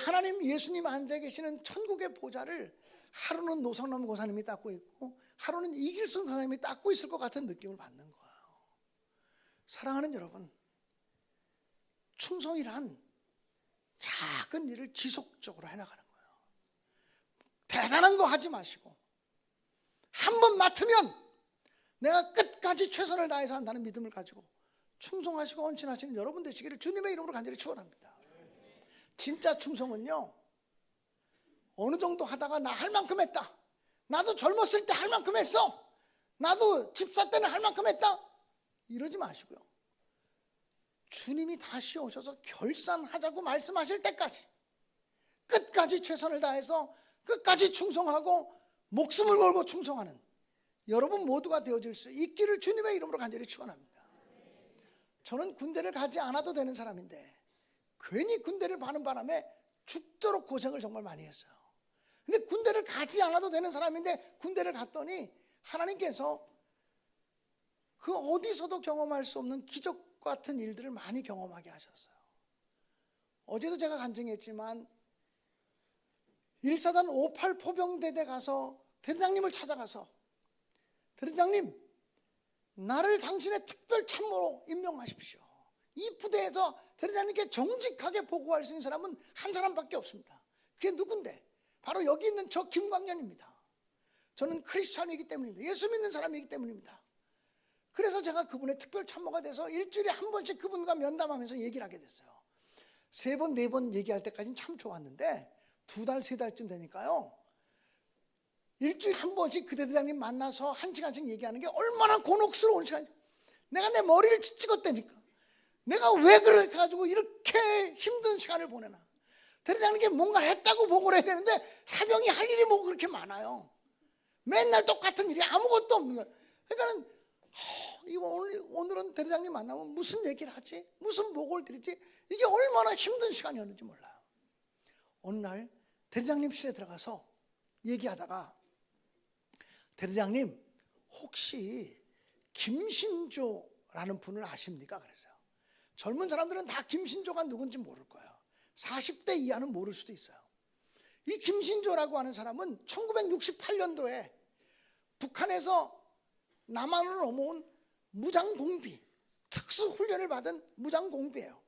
하나님 예수님 앉아 계시는 천국의 보좌를 하루는 노성남 권사님이 닦고 있고 하루는 이길순 권사님이 닦고 있을 것 같은 느낌을 받는 거예요. 사랑하는 여러분, 충성이란 작은 일을 지속적으로 해나가는 거예요. 대단한 거 하지 마시고 한 번 맡으면 내가 끝까지 최선을 다해서 한다는 믿음을 가지고 충성하시고 헌신하시는 여러분 되시기를 주님의 이름으로 간절히 축원합니다. 진짜 충성은요 어느 정도 하다가 나 할 만큼 했다, 나도 젊었을 때 할 만큼 했어, 나도 집사 때는 할 만큼 했다 이러지 마시고요, 주님이 다시 오셔서 결산하자고 말씀하실 때까지 끝까지 최선을 다해서 끝까지 충성하고 목숨을 걸고 충성하는 여러분 모두가 되어질 수 있기를 주님의 이름으로 간절히 축원합니다. 저는 군대를 가지 않아도 되는 사람인데 괜히 군대를 가는 바람에 죽도록 고생을 정말 많이 했어요. 근데 군대를 가지 않아도 되는 사람인데 군대를 갔더니 하나님께서 그 어디서도 경험할 수 없는 기적 같은 일들을 많이 경험하게 하셨어요. 어제도 제가 간증했지만 1사단 58 포병대대 가서 대대장님을 찾아가서 대대장님 나를 당신의 특별 참모로 임명하십시오. 이 부대에서 대대장님께 정직하게 보고할 수 있는 사람은 한 사람밖에 없습니다. 그게 누군데? 바로 여기 있는 저 김광년입니다. 저는 크리스찬이기 때문입니다. 예수 믿는 사람이기 때문입니다. 그래서 제가 그분의 특별 참모가 돼서 일주일에 한 번씩 그분과 면담하면서 얘기를 하게 됐어요. 3번, 4번 얘기할 때까지는 참 좋았는데 2달, 3달쯤 되니까요 일주일에 한 번씩 그 대대장님 만나서 1시간씩 얘기하는 게 얼마나 곤혹스러운 시간이에요. 내가 내 머리를 찍었다니까. 내가 왜 그래 가지고 이렇게 힘든 시간을 보내나. 대대장님께 뭔가 했다고 보고를 해야 되는데 사병이 할 일이 뭐 그렇게 많아요. 맨날 똑같은 일이 아무것도 없는 거예요. 그러니까는 오늘은 대대장님 만나면 무슨 얘기를 하지? 무슨 보고를 드리지? 이게 얼마나 힘든 시간이었는지 몰라요. 어느 날 대대장님실에 들어가서 얘기하다가 대대장님 혹시 김신조라는 분을 아십니까? 그랬어요. 젊은 사람들은 다 김신조가 누군지 모를 거예요. 40대 이하는 모를 수도 있어요. 이 김신조라고 하는 사람은 1968년도에 북한에서 남한으로 넘어온 무장공비, 특수훈련을 받은 무장공비예요.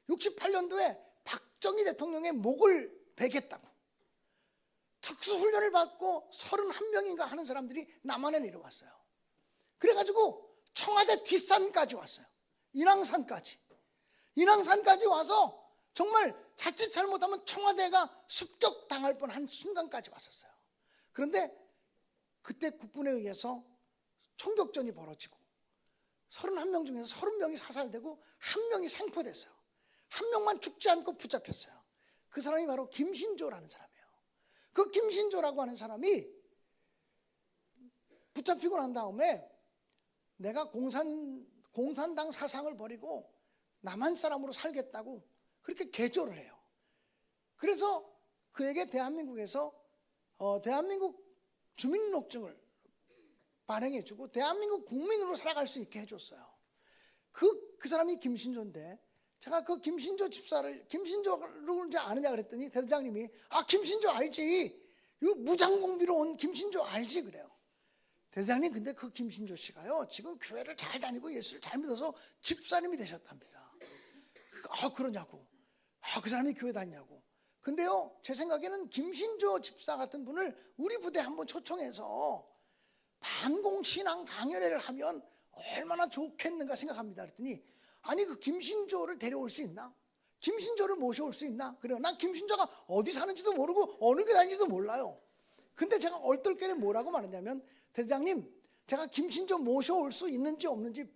68년도에 박정희 대통령의 목을 베겠다고 특수훈련을 받고 31명인가 하는 사람들이 남한에 내려왔어요. 그래가지고 청와대 뒷산까지 왔어요. 인왕산까지 와서 정말 자칫 잘못하면 청와대가 습격당할 뻔한 순간까지 왔었어요. 그런데 그때 국군에 의해서 총격전이 벌어지고 31명 중에서 30명이 사살되고 1명이 생포됐어요. 1명만 죽지 않고 붙잡혔어요. 그 사람이 바로 김신조라는 사람이에요. 그 김신조라고 하는 사람이 붙잡히고 난 다음에 내가 공산당 사상을 버리고 남한 사람으로 살겠다고 그렇게 개조를 해요. 그래서 그에게 대한민국에서 대한민국 주민등록증을 발행해주고 대한민국 국민으로 살아갈 수 있게 해줬어요. 그 사람이 김신조인데, 제가 그 김신조를 이제 아느냐 그랬더니 대장님이 김신조 알지, 이 무장공비로 온 김신조 알지 그래요. 대장님, 근데 그 김신조 씨가요 지금 교회를 잘 다니고 예수를 잘 믿어서 집사님이 되셨답니다. 그러냐고. 그 사람이 교회 다니냐고. 근데요, 제 생각에는 김신조 집사 같은 분을 우리 부대에 한번 초청해서 반공신앙 강연회를 하면 얼마나 좋겠는가 생각합니다. 그랬더니 아니, 그 김신조를 데려올 수 있나? 김신조를 모셔올 수 있나? 그래요. 난 김신조가 어디 사는지도 모르고 어느 게 다니는지도 몰라요. 근데 제가 얼떨결에 뭐라고 말했냐면, 대장님, 제가 김신조 모셔올 수 있는지 없는지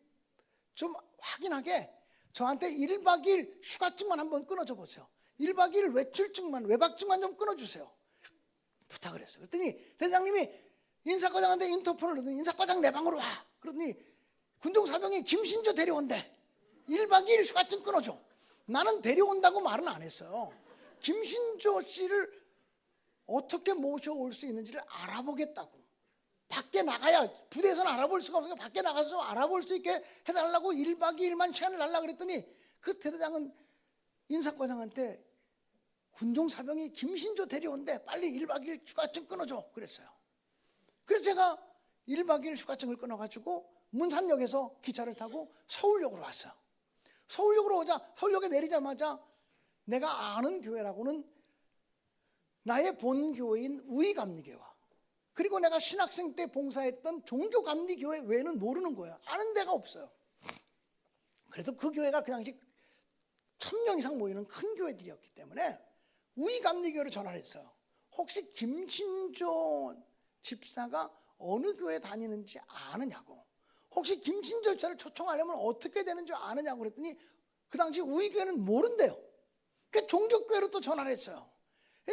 좀 확인하게 저한테 1박 2일 휴가증만 한번 끊어줘 보세요. 1박 2일 외박증만 좀 끊어주세요. 부탁을 했어요. 그랬더니 대장님이 인사과장한테 인터폰을 넣더니 인사과장 내 방으로 와. 그러더니 군종사병이 김신조 데려온대. 1박 2일 휴가증 끊어줘. 나는 데려온다고 말은 안 했어요. 김신조 씨를 어떻게 모셔올 수 있는지를 알아보겠다고. 밖에 나가야, 부대에서는 알아볼 수가 없으니까 밖에 나가서 알아볼 수 있게 해달라고 1박 2일만 시간을 달라고 그랬더니 그 대대장은 인사과장한테 군종사병이 김신조 데려온대. 빨리 1박 2일 휴가증 끊어줘. 그랬어요. 그래서 제가 1박 2일 휴가증을 끊어가지고 문산역에서 기차를 타고 서울역으로 왔어요. 서울역에 내리자마자 내가 아는 교회라고는 나의 본교회인 우이감리교회와, 그리고 내가 신학생 때 봉사했던 종교감리교회 외에는 모르는 거예요. 아는 데가 없어요. 그래도 그 교회가 그 당시 1000명 이상 모이는 큰 교회들이었기 때문에 우이감리교회로 전화를 했어요. 혹시 김신조 집사가 어느 교회 다니는지 아느냐고. 혹시 김신조 집사를 초청하려면 어떻게 되는 줄 아느냐고 그랬더니 그 당시 우이교회는 모른대요. 그러니까 종교교회로 또 전화를 했어요.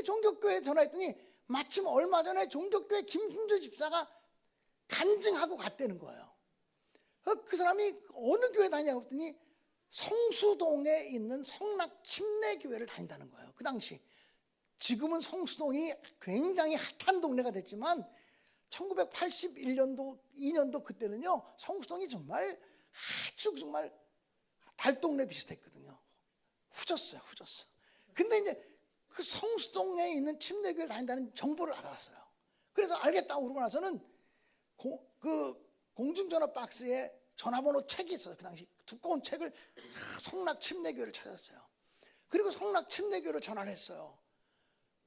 종교교회에 전화했더니 마침 얼마 전에 종교교회 김신조 집사가 간증하고 갔다는 거예요. 그 사람이 어느 교회 다니냐고 했더니 성수동에 있는 성락침례교회를 다닌다는 거예요. 그 당시. 지금은 성수동이 굉장히 핫한 동네가 됐지만 1981년도 2년도 그때는요, 성수동이 정말 아주 정말 달동네 비슷했거든요. 후졌어요. 근데 이제 그 성수동에 있는 침례교회를 다닌다는 정보를 알았어요. 그래서 알겠다고 그러고 나서는 그 공중전화 박스에 전화번호 책이 있어요. 그 당시 두꺼운 책을 성락침례교회를 찾았어요. 그리고 성락침례교회로 전화를 했어요.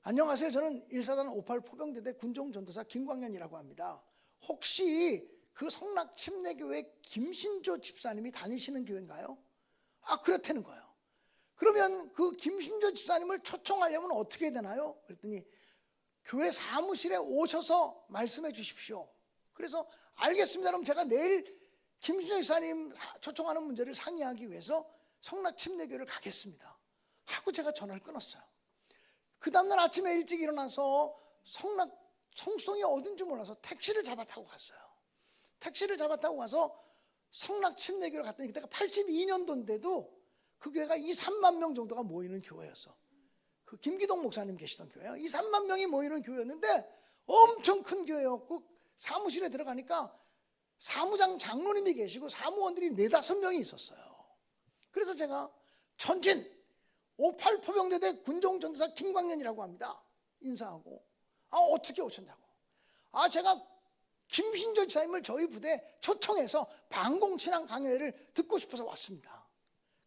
안녕하세요. 저는 1사단 58 포병대대 군종전도사 김광현이라고 합니다. 혹시 그 성락침례교회 김신조 집사님이 다니시는 교회인가요? 그렇다는 거예요. 그러면 그 김신조 집사님을 초청하려면 어떻게 해야 되나요? 그랬더니 교회 사무실에 오셔서 말씀해 주십시오. 그래서 알겠습니다. 그럼 제가 내일 김신조 집사님 초청하는 문제를 상의하기 위해서 성락침례교회를 가겠습니다 하고 제가 전화를 끊었어요. 그 다음날 아침에 일찍 일어나서 성수동이 어딘지 몰라서 택시를 잡아 타고 갔어요. 택시를 잡아 타고 가서 성락침례교회를 갔더니 그때가 82년도인데도 그 교회가 2, 3만 명 정도가 모이는 교회였어. 그 김기동 목사님 계시던 교회요. 2, 3만 명이 모이는 교회였는데 엄청 큰 교회였고, 사무실에 들어가니까 사무장 장로님이 계시고 사무원들이 4, 5명이 있었어요. 그래서 제가 전진 58 포병대대 군종전도사 김광년이라고 합니다. 인사하고 어떻게 오셨냐고. 제가 김신조 집사님을 저희 부대에 초청해서 반공신앙 강연회를 듣고 싶어서 왔습니다.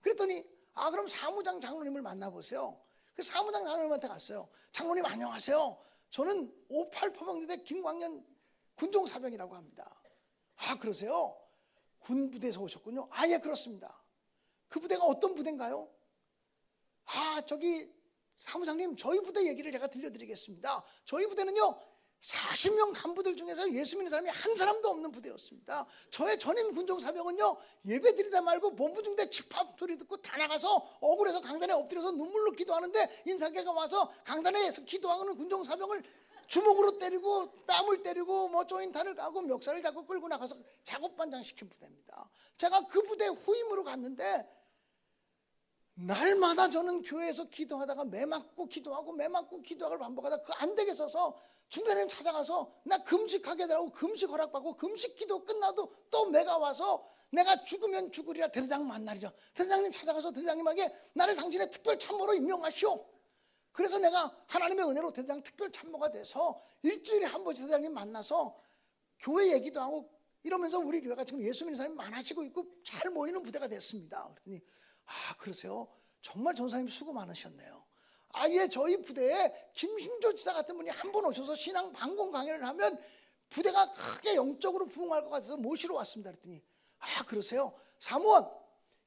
그랬더니 그럼 사무장 장로님을 만나보세요. 그 사무장 장로님한테 갔어요. 장로님 안녕하세요. 저는 58 포병대대 김광년 군종사병이라고 합니다. 그러세요? 군부대에서 오셨군요. 예, 그렇습니다. 그 부대가 어떤 부대인가요? 저기 사무장님, 저희 부대 얘기를 제가 들려드리겠습니다. 저희 부대는요 40명 간부들 중에서 예수 믿는 사람이 한 사람도 없는 부대였습니다. 저의 전임 군종사병은요 예배 드리다 말고 본부중대 집합 소리 듣고 다 나가서 억울해서 강단에 엎드려서 눈물로 기도하는데 인사계가 와서 강단에서 기도하는 군종사병을 주먹으로 때리고 땀을 때리고 뭐 조인탄을 가고 멱살을 잡고 끌고 나가서 작업반장 시킨 부대입니다. 제가 그 부대 후임으로 갔는데 날마다 저는 교회에서 기도하다가 매 맞고 기도하고 매 맞고 기도하고 반복하다 그 안 되겠어서 중대님 찾아가서 나 금식하게 되라고 금식 허락받고 금식 기도 끝나도 또 매가 와서 내가 죽으면 죽으리라 대대장 만나리라. 대대장님 찾아가서 대대장님에게 나를 당신의 특별 참모로 임명하시오. 그래서 내가 하나님의 은혜로 대대장 특별 참모가 돼서 일주일에 한 번씩 대대장님 만나서 교회 얘기도 하고 이러면서 우리 교회가 지금 예수 믿는 사람이 많아지고 있고 잘 모이는 부대가 됐습니다. 그랬더니 아 그러세요? 정말 전사님 수고 많으셨네요. 아예 저희 부대에 김신조 지사 같은 분이 한 번 오셔서 신앙 방공 강연을 하면 부대가 크게 영적으로 부흥할 것 같아서 모시러 왔습니다. 그랬더니 아 그러세요? 사무원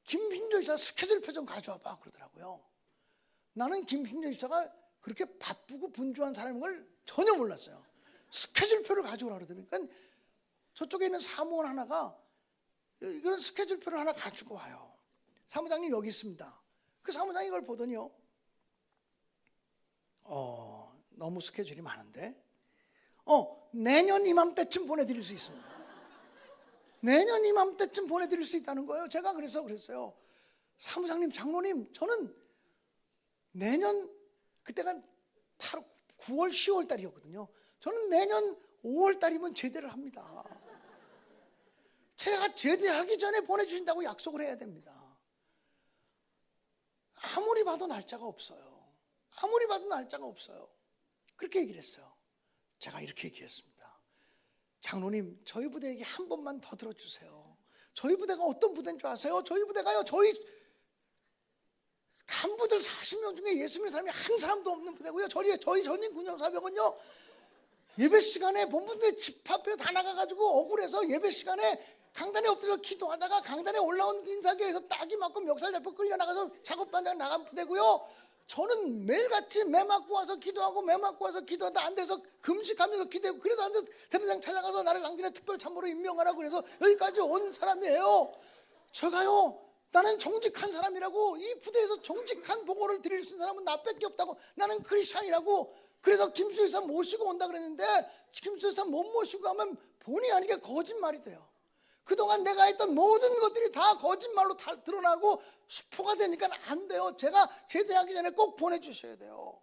김신조 지사 스케줄표 좀 가져와봐 그러더라고요. 나는 김신조 지사가 그렇게 바쁘고 분주한 사람인 걸 전혀 몰랐어요. 스케줄표를 가져오라 그러더니까 저쪽에 있는 사무원 하나가 이런 스케줄표를 하나 가지고 와요. 사무장님 여기 있습니다. 그 사무장이 이걸 보더니요. 너무 스케줄이 많은데 내년 이맘때쯤 보내드릴 수 있습니다. 내년 이맘때쯤 보내드릴 수 있다는 거예요. 제가 그랬어요. 사무장님 장로님 저는 내년 그때가 9월 10월 달이었거든요. 저는 내년 5월 달이면 제대를 합니다. 제가 제대하기 전에 보내주신다고 약속을 해야 됩니다. 아무리 봐도 날짜가 없어요. 아무리 봐도 날짜가 없어요. 그렇게 얘기를 했어요. 제가 이렇게 얘기했습니다. 장로님 저희 부대에게 한 번만 더 들어주세요. 저희 부대가 어떤 부대인 줄 아세요? 저희 부대가요 저희 간부들 40명 중에 예수 믿는 사람이 한 사람도 없는 부대고요. 저희 전임 군영사병은요 예배 시간에 본부대 집합에 다 나가가지고 억울해서 예배 시간에 강단에 엎드려 기도하다가 강단에 올라온 인사교에서 딱이 맞고 멱살 잡고 끌려나가서 작업반장 나간 부대고요. 저는 매일같이 매 맞고 와서 기도하고 매 맞고 와서 기도하다 안 돼서 금식하면서 기도하고 그래도 안 돼서 대대장 찾아가서 나를 당신의 특별 참모로 임명하라고 그래서 여기까지 온 사람이에요. 제가요 나는 정직한 사람이라고 이 부대에서 정직한 보고를 드릴 수 있는 사람은 나밖에 없다고 나는 크리스찬이라고 그래서 김수일사 모시고 온다 그랬는데 김수일사 못 모시고 가면 본의 아니게 거짓말이 돼요. 그동안 내가 했던 모든 것들이 다 거짓말로 다 드러나고 수포가 되니까 안 돼요. 제가 제대하기 전에 꼭 보내주셔야 돼요.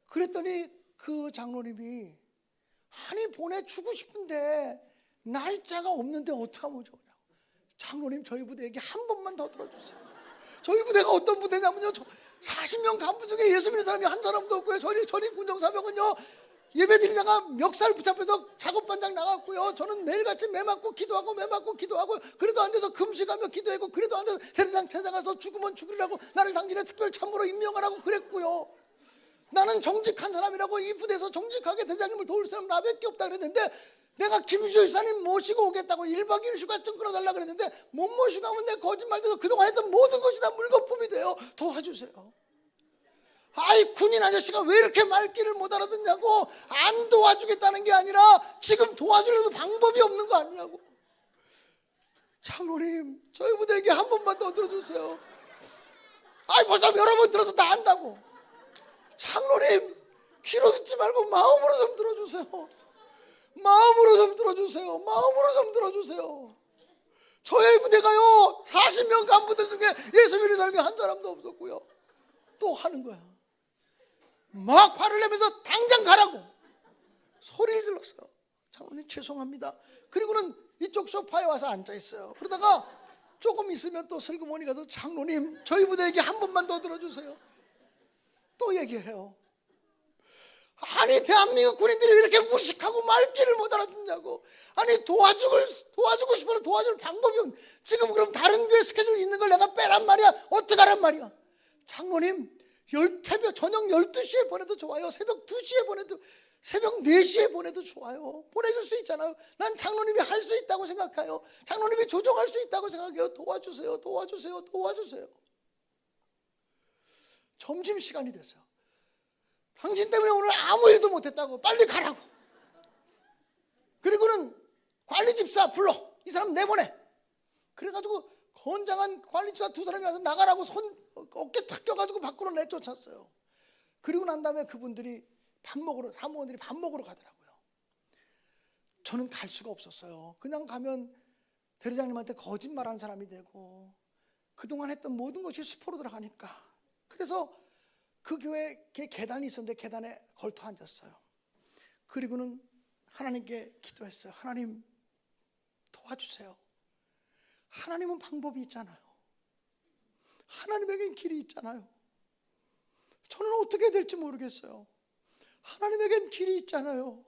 그랬더니 그 장로님이 아니 보내주고 싶은데 날짜가 없는데 어떡하면 좋냐고. 장로님 저희 부대에게 한 번만 더 들어주세요. 저희 부대가 어떤 부대냐면요 40명 간부 중에 예수 믿는 사람이 한 사람도 없고요. 저희 군정사병은요 예배 드리다가 멱살 붙잡혀서 작업반장 나갔고요. 저는 매일같이 매 맞고 기도하고 그래도 안 돼서 금식하며 기도했고 그래도 안 돼서 대대장 찾아가서 죽으면 죽으리라고 나를 당신의 특별 참모로 임명하라고 그랬고요. 나는 정직한 사람이라고 이 부대에서 정직하게 대장님을 도울 사람 나밖에 없다 그랬는데 내가 김수일사님 모시고 오겠다고 1박 2일 휴가 좀 끌어달라 그랬는데 못 모시고 가면 내 거짓말돼서 그동안 했던 모든 것이 다 물거품이 돼요. 도와주세요. 아이 군인 아저씨가 왜 이렇게 말귀를 못 알아듣냐고. 안 도와주겠다는 게 아니라 지금 도와주려도 방법이 없는 거 아니냐고. 장로님 저희 부대에게 한 번만 더 들어주세요. 아이 벌써 여러 번 들어서 다 안다고. 장로님 귀로 듣지 말고 마음으로 좀 들어주세요. 마음으로 좀 들어주세요. 마음으로 좀 들어주세요. 저희 부대가요 40명 간부들 중에 예수 믿는 사람이 한 사람도 없었고요. 또 하는 거야. 막 화를 내면서 당장 가라고 소리를 질렀어요. 장로님 죄송합니다. 그리고는 이쪽 소파에 와서 앉아있어요. 그러다가 조금 있으면 또 슬그머니 가서 장로님 저희 부대에게 한 번만 더 들어주세요. 또 얘기해요. 아니 대한민국 군인들이 왜 이렇게 무식하고 말귀를 못 알아듣냐고. 아니 도와주고 싶어도 도와줄 방법이 없는. 지금 그럼 다른 교회 스케줄 있는 걸 내가 빼란 말이야. 어떡하란 말이야. 장로님 저녁 12시에 보내도 좋아요. 새벽 2시에 보내도 새벽 4시에 보내도 좋아요. 보내줄 수 있잖아요. 난 장로님이 할 수 있다고 생각해요. 장로님이 조정할 수 있다고 생각해요. 도와주세요. 점심시간이 됐어요. 당신 때문에 오늘 아무 일도 못했다고. 빨리 가라고. 그리고는 관리집사 불러. 이 사람 내보내. 그래가지고 건장한 관리집사 2사람이 와서 나가라고 어깨 탁 껴가지고 밖으로 내쫓았어요. 그리고 난 다음에 그분들이 사무원들이 밥 먹으러 가더라고요. 저는 갈 수가 없었어요. 그냥 가면 대리장님한테 거짓말하는 사람이 되고 그동안 했던 모든 것이 수포로 들어가니까. 그래서 그 교회에 계단이 있었는데 계단에 걸터 앉았어요. 그리고는 하나님께 기도했어요. 하나님 도와주세요. 하나님은 방법이 있잖아요. 하나님에겐 길이 있잖아요. 저는 어떻게 될지 모르겠어요. 하나님에겐 길이 있잖아요.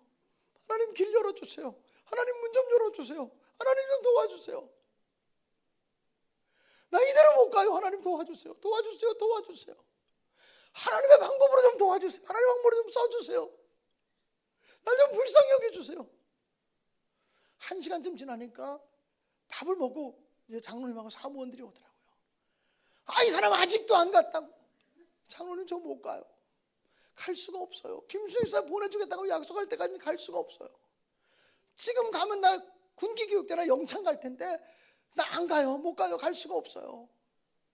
하나님 길 열어주세요. 하나님 문 좀 열어주세요. 하나님 좀 도와주세요. 나 이대로 못 가요. 하나님 도와주세요. 도와주세요. 도와주세요. 하나님의 방법으로 좀 도와주세요. 하나님의 방법으로 좀 써주세요. 날 좀 불쌍히 여겨주세요. 1시간쯤 지나니까 밥을 먹고 이제 장로님하고 사무원들이 오더라고요. 이 사람 아직도 안 갔다고. 장로님 저 못 가요. 갈 수가 없어요. 김수희사 보내주겠다고 약속할 때까지 갈 수가 없어요. 지금 가면 나 군기교육대나 영창 갈 텐데 나 안 가요. 못 가요. 갈 수가 없어요.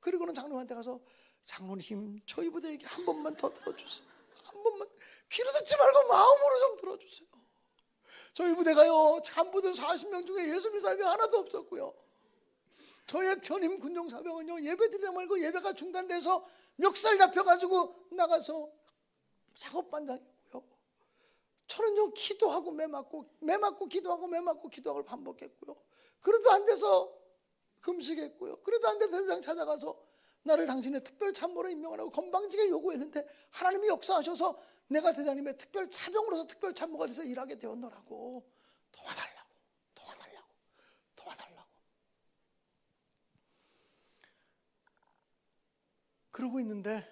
그리고는 장로님한테 가서 장로님 저희 부대 얘기 한 번만 더 들어주세요. 한 번만 귀로 듣지 말고 마음으로 좀 들어주세요. 저희 부대가요 간부들 40명 중에 예수 믿는 사람이 하나도 없었고요. 저희 전임 군종사병은요 예배드리지 말고 예배가 중단돼서 멱살 잡혀가지고 나가서 작업반장이고요. 저는요 기도하고 매 맞고 기도하고 매 맞고 기도하고 반복했고요. 그래도 안 돼서 금식했고요. 그래도 안 돼서 대장 찾아가서 나를 당신의 특별 참모로 임명하라고 건방지게 요구했는데 하나님이 역사하셔서 내가 대장님의 특별 사병으로서 특별 참모가 돼서 일하게 되었노라고. 도와달라고. 그러고 있는데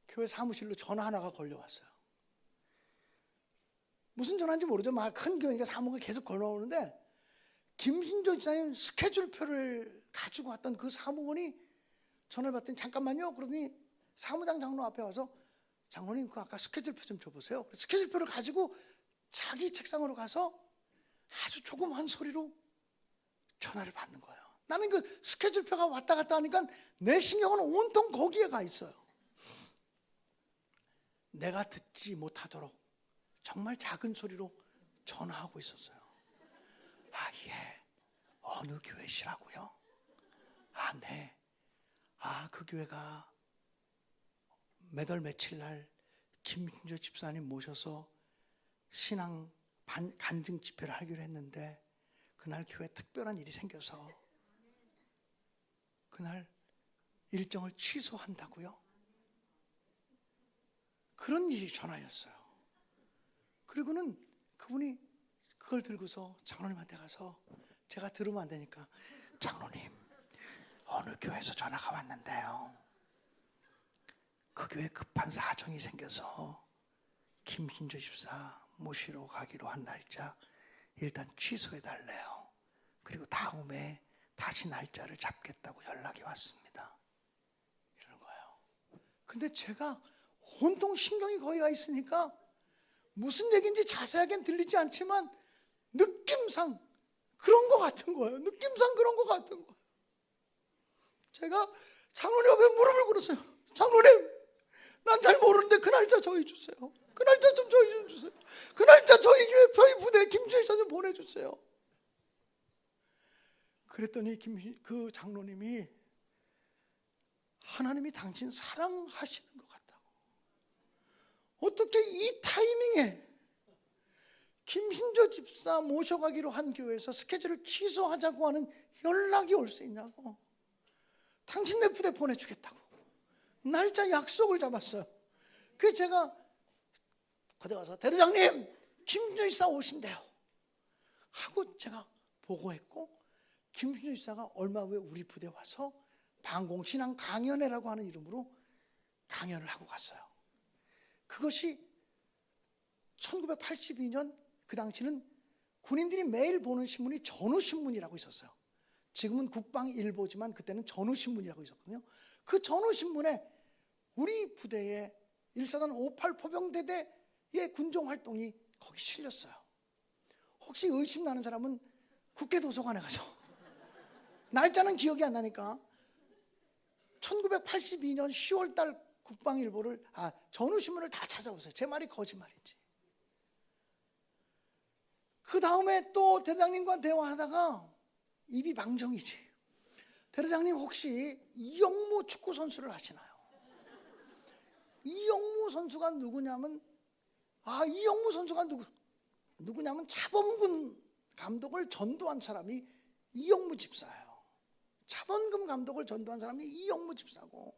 교회 사무실로 전화 하나가 걸려왔어요. 무슨 전화인지 모르죠. 막 큰 교회니까 사무가 계속 걸어오는데 김신조 지사님 스케줄표를 가지고 왔던 그 사무원이 전화를 받더니 잠깐만요. 그러더니 사무장 장로 앞에 와서 장로님 그 아까 스케줄표 좀 줘보세요. 스케줄표를 가지고 자기 책상으로 가서 아주 조그만 소리로 전화를 받는 거예요. 나는 그 스케줄표가 왔다 갔다 하니까 내 신경은 온통 거기에 가 있어요. 내가 듣지 못하도록 정말 작은 소리로 전화하고 있었어요. 예. 어느 교회시라고요? 네. 그 교회가 몇 월 며칠 날 김신조 집사님 모셔서 신앙 간증 집회를 하기로 했는데 그날 교회에 특별한 일이 생겨서 그날 일정을 취소한다고요? 그런 일이 전화였어요. 그리고는 그분이 그걸 들고서 장로님한테 가서 제가 들으면 안 되니까 장로님 어느 교회에서 전화가 왔는데요. 그 교회에 급한 사정이 생겨서 김신조 집사 모시러 가기로 한 날짜 일단 취소해 달래요. 그리고 다음에 다시 날짜를 잡겠다고 연락이 왔습니다. 이러는 거예요. 근데 제가 온통 신경이 거기 가 있으니까 무슨 얘기인지 자세하게는 들리지 않지만 느낌상 그런 것 같은 거예요. 느낌상 그런 것 같은 거예요. 제가 장로님 앞에 무릎을 꿇었어요. 장로님, 난 잘 모르는데 그 날짜 저희 주세요. 그 날짜 좀 저희 좀 주세요. 그 날짜 저희 교회 저희 부대 김주희사 좀 보내주세요. 그랬더니 그 장로님이 하나님이 당신 사랑하시는 것 같다고. 어떻게 이 타이밍에 김신조 집사 모셔가기로 한 교회에서 스케줄을 취소하자고 하는 연락이 올 수 있냐고. 당신 내 부대 보내주겠다고 날짜 약속을 잡았어요. 그래서 제가 그때 가서 대대장님 김신조 집사 오신대요 하고 제가 보고했고, 김신조 집사가 얼마 후에 우리 부대 와서 방공신앙 강연회라고 하는 이름으로 강연을 하고 갔어요. 그것이 1982년 그 당시는 군인들이 매일 보는 신문이 전후신문이라고 있었어요. 지금은 국방일보지만 그때는 전후신문이라고 있었거든요. 그 전후신문에 우리 부대의 1사단 58 포병대대의 군종활동이 거기 실렸어요. 혹시 의심나는 사람은 국회도서관에 가서 날짜는 기억이 안 나니까 1982년 10월 달 국방일보를 전후신문을 다 찾아보세요. 제 말이 거짓말인지. 그 다음에 또 대장님과 대화하다가 입이 방정이지. 대장님 혹시 이영무 축구 선수를 아시나요? 이영무 선수가 누구냐면 이영무 선수가 누구냐면 차범근 감독을 전도한 사람이 이영무 집사예요. 차범근 감독을 전도한 사람이 이영무 집사고,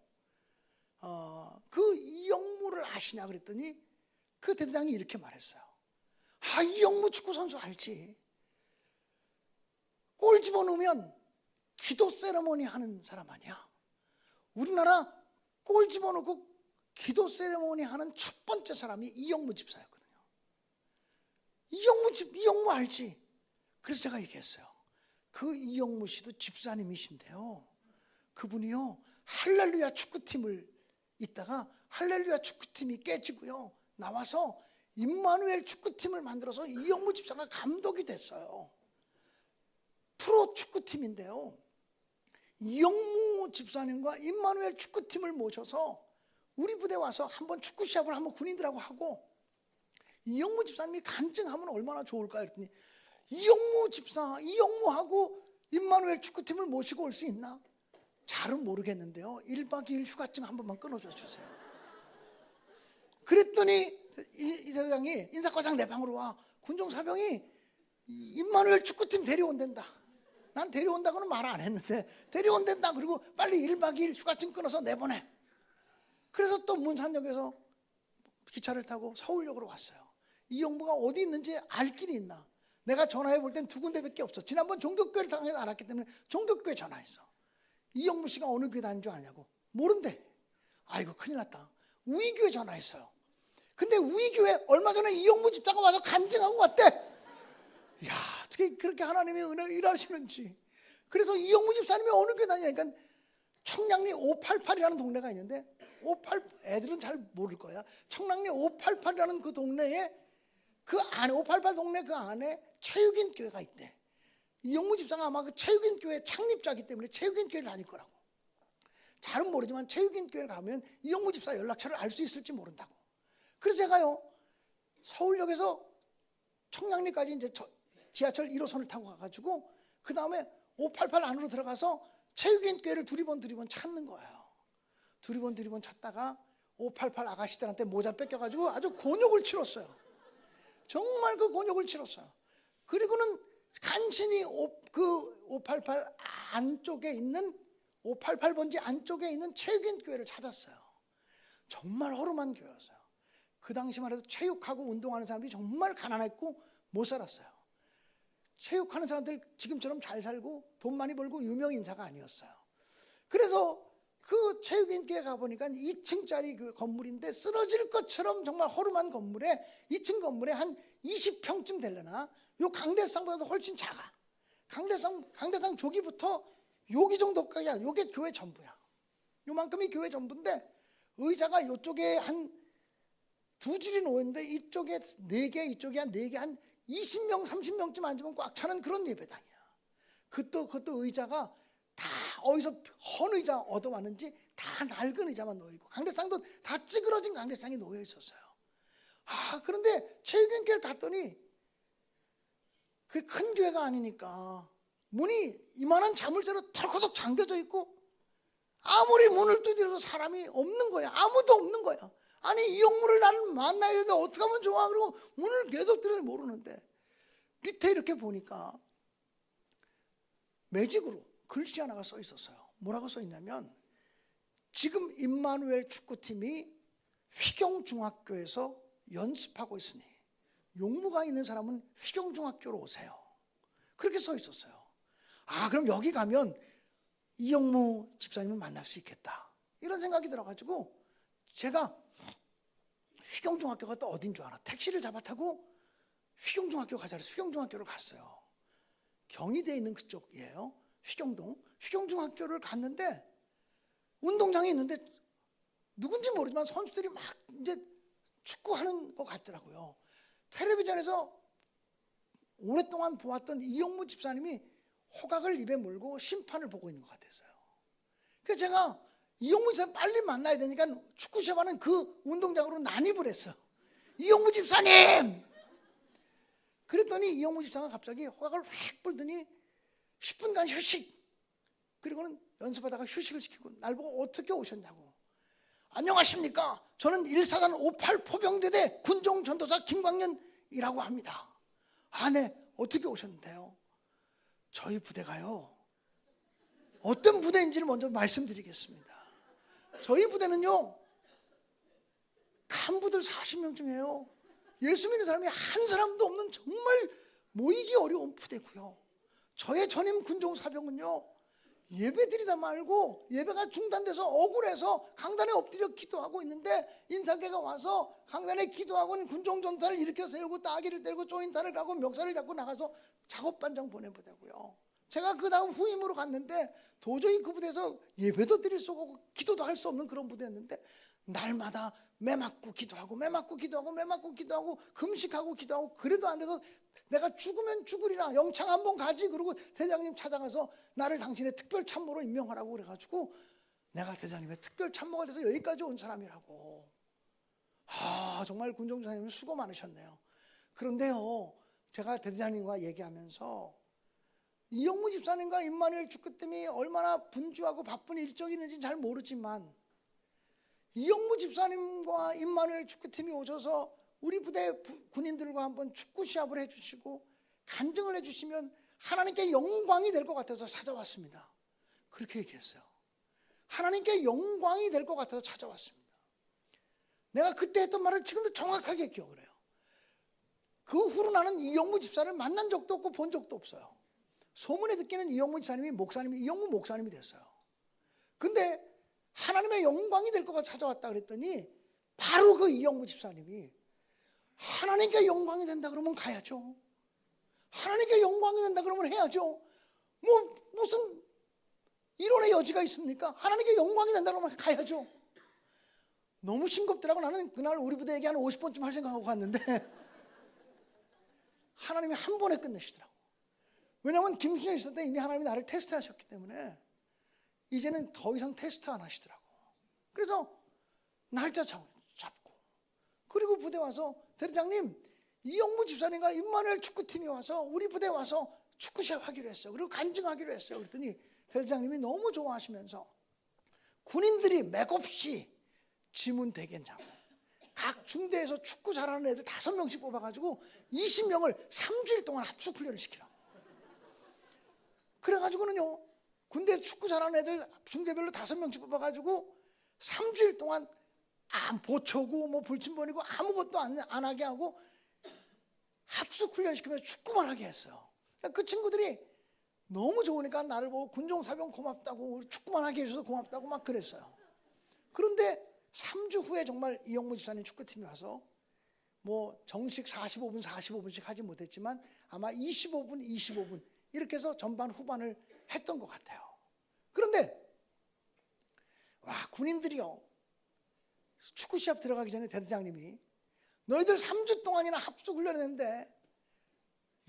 그 이영무를 아시냐 그랬더니 그 대장이 이렇게 말했어요. 이영무 축구 선수 알지. 골 집어넣으면 기도 세레모니 하는 사람 아니야. 우리나라 골 집어넣고 기도 세레모니 하는 첫 번째 사람이 이영무 집사였거든요. 이영무 알지. 그래서 제가 얘기했어요. 그 이영무 씨도 집사님이신데요, 그분이요 할렐루야 축구팀을 있다가 할렐루야 축구팀이 깨지고요 나와서 임마누엘 축구팀을 만들어서 이영무 집사가 감독이 됐어요. 프로 축구팀인데요, 이영무 집사님과 임마누엘 축구팀을 모셔서 우리 부대 와서 한번 축구 시합을 한번 군인들하고 하고, 이영무 집사님이 간증하면 얼마나 좋을까 했더니 이영무하고 임마누엘 축구팀을 모시고 올 수 있나? 잘은 모르겠는데요, 1박 2일 휴가증 한 번만 끊어줘 주세요. 그랬더니 이 대장이 인사과장 내 방으로 와. 군종사병이 임마누엘 축구팀 데려온댄다. 난 데려온다고는 말 안 했는데 데려온댄다. 그리고 빨리 1박 2일 휴가증 끊어서 내보내. 그래서 또 문산역에서 기차를 타고 서울역으로 왔어요. 이영무가 어디 있는지 알 길이 있나? 내가 전화해 볼 땐 두 군데밖에 없어. 지난번 종교교회를 당해서 알았기 때문에 종교교회 전화했어. 이영무 씨가 어느 교회 다니는 줄 아냐고. 모른대. 아이고 큰일 났다. 우이교회 전화했어요. 근데 우이교회 얼마 전에 이영무 집사가 와서 간증하고 왔대. 이야, 어떻게 그렇게 하나님의 은혜를 일하시는지. 그래서 이영무 집사님이 어느 교회 다니냐니까 청량리 588이라는 동네가 있는데, 애들은 잘 모를 거야. 청량리 588이라는 그 동네에, 그 안에 588 동네 그 안에 체육인 교회가 있대. 이영무 집사가 아마 그 체육인 교회 창립자이기 때문에 체육인 교회를 다닐 거라고. 잘은 모르지만 체육인 교회를 가면 이영무 집사 연락처를 알 수 있을지 모른다고. 그래서 제가요 서울역에서 청량리까지 이제 지하철 1호선을 타고 가가지고 그 다음에 588 안으로 들어가서 체육인 교회를 두리번 찾는 거예요. 두리번 찾다가 588 아가씨들한테 모자 뺏겨가지고 아주 곤욕을 치렀어요. 정말 그 곤욕을 치렀어요. 그리고는 간신히 그 588 안쪽에 있는 588번지 안쪽에 있는 체육인 교회를 찾았어요. 정말 허름한 교회였어요. 그 당시만 해도 체육하고 운동하는 사람들이 정말 가난했고 못 살았어요. 체육하는 사람들 지금처럼 잘 살고 돈 많이 벌고 유명 인사가 아니었어요. 그래서 그 체육인 교회 가보니까 2층짜리 그 건물인데 쓰러질 것처럼 정말 허름한 건물에 2층 건물에 한 20평쯤 되려나? 요 강대상보다도 훨씬 작아. 강대상 조기부터 여기 정도까지야. 요게 교회 전부야. 요만큼이 교회 전부인데 의자가 이쪽에 한 두 줄이 놓였는데 이쪽에 4개, 이쪽에 한 4개, 한 20명, 30명쯤 앉으면 꽉 차는 그런 예배당이야. 그것도 의자가 다 어디서 헌 의자 얻어왔는지 다 낡은 의자만 놓여있고, 강대상도 다 찌그러진 강대상이 놓여 있었어요. 그런데 체육인교회를 갔더니 그 큰 교회가 아니니까 문이 이만한 자물쇠로 털커덕 잠겨져 있고, 아무리 문을 두드려도 사람이 없는 거야. 아무도 없는 거야. 아니 이영무를 나는 만나야 되는데 어떻게 하면 좋아? 그러고 문을 계속 두드려 모르는데 밑에 이렇게 보니까 매직으로 글씨 하나가 써 있었어요. 뭐라고 써 있냐면, 지금 임마누엘 축구팀이 휘경중학교에서 연습하고 있으니 용무가 있는 사람은 휘경중학교로 오세요. 그렇게 써 있었어요. 그럼 여기 가면 이영무 집사님을 만날 수 있겠다, 이런 생각이 들어가지고 제가 휘경중학교가 또 어딘 줄 알아? 택시를 잡아 타고 휘경중학교 가자 그래서 휘경중학교를 갔어요. 경희대에 있는 그쪽이에요. 휘경동. 휘경중학교를 갔는데 운동장에 있는데 누군지 모르지만 선수들이 막 이제 축구하는 것 같더라고요. 텔레비전에서 오랫동안 보았던 이영무 집사님이 호각을 입에 물고 심판을 보고 있는 것 같았어요. 그래서 제가 이용무 집사 빨리 만나야 되니까 축구 시합하는 그 운동장으로 난입을 했어. 이용무 집사님! 그랬더니 이용무 집사가 갑자기 화를 확 불더니 10분간 휴식. 그리고는 연습하다가 휴식을 시키고 날 보고 어떻게 오셨냐고. 안녕하십니까? 저는 1사단 58 포병대대 군종전도사 김광년이라고 합니다. 아, 네. 어떻게 오셨는데요? 저희 부대가요, 어떤 부대인지를 먼저 말씀드리겠습니다. 저희 부대는요, 간부들 40명중에요, 예수 믿는 사람이 한 사람도 없는 정말 모이기 어려운 부대고요. 저의 전임 군종사병은요, 예배드리다 말고 예배가 중단돼서 억울해서 강단에 엎드려 기도하고 있는데 인사계가 와서 강단에 기도하고는 군종전사를 일으켜 세우고 따기를 때리고 조인타를 가고 멱살을 잡고 나가서 작업반장 보내보내고요. 제가 그 다음 후임으로 갔는데 도저히 그 부대에서 예배도 드릴 수 없고 기도도 할 수 없는 그런 부대였는데 날마다 매 맞고 기도하고 매 맞고 기도하고 매 맞고 기도하고 금식하고 기도하고 그래도 안 돼서 내가 죽으면 죽으리라 영창 한번 가지. 그러고 대장님 찾아가서 나를 당신의 특별 참모로 임명하라고 그래가지고 내가 대장님의 특별 참모가 돼서 여기까지 온 사람이라고. 아, 정말 군종사님은 수고 많으셨네요. 그런데요, 제가 대장님과 얘기하면서 이용무 집사님과 임마누엘 축구팀이 얼마나 분주하고 바쁜 일정이 있는지 잘 모르지만 이용무 집사님과 임마누엘 축구팀이 오셔서 우리 부대 군인들과 한번 축구 시합을 해주시고 간증을 해주시면 하나님께 영광이 될 것 같아서 찾아왔습니다. 그렇게 얘기했어요. 하나님께 영광이 될 것 같아서 찾아왔습니다. 내가 그때 했던 말을 지금도 정확하게 기억을 해요. 그 후로 나는 이용무 집사를 만난 적도 없고 본 적도 없어요. 소문에 듣기는 이용무 집사님이 이용무 목사님이 됐어요. 근데 하나님의 영광이 될 거가 찾아왔다 그랬더니 바로 그 이용무 집사님이 하나님께 영광이 된다 그러면 가야죠. 하나님께 영광이 된다 그러면 해야죠. 뭐 무슨 이론의 여지가 있습니까? 하나님께 영광이 된다 그러면 가야죠. 너무 싱겁더라고. 나는 그날 우리 부대 얘기 한 50번쯤 할 생각하고 갔는데 하나님이 한 번에 끝내시더라고. 왜냐하면 김순영 있을 때 이미 하나님이 나를 테스트하셨기 때문에 이제는 더 이상 테스트 안 하시더라고. 그래서 날짜 잡고 그리고 부대 와서 대장님 이용무 집사님과 임마누엘 축구팀이 와서 우리 부대 와서 축구 시합 하기로 했어요. 그리고 간증하기로 했어요. 그랬더니 대장님이 너무 좋아하시면서 군인들이 맥없이 지문 대견자고 각 중대에서 축구 잘하는 애들 5명씩 뽑아가지고 20명을 3주일 동안 합숙훈련을 시키라고. 그래가지고는요, 군대 축구 잘하는 애들 중대별로 5명씩 뽑아가지고 3주일 동안 보초고 뭐 불침번이고 아무것도 안 하게 하고 합숙훈련 시키면서 축구만 하게 했어요. 그 친구들이 너무 좋으니까 나를 보고 군종사병 고맙다고 축구만 하게 해줘서 고맙다고 막 그랬어요. 그런데 3주 후에 정말 이용무 집사님 축구팀이 와서 뭐 정식 45분씩 하지 못했지만 아마 25분 이렇게 해서 전반 후반을 했던 것 같아요. 그런데 와, 군인들이요, 축구 시합 들어가기 전에 대대장님이 너희들 3주 동안이나 합숙 훈련했는데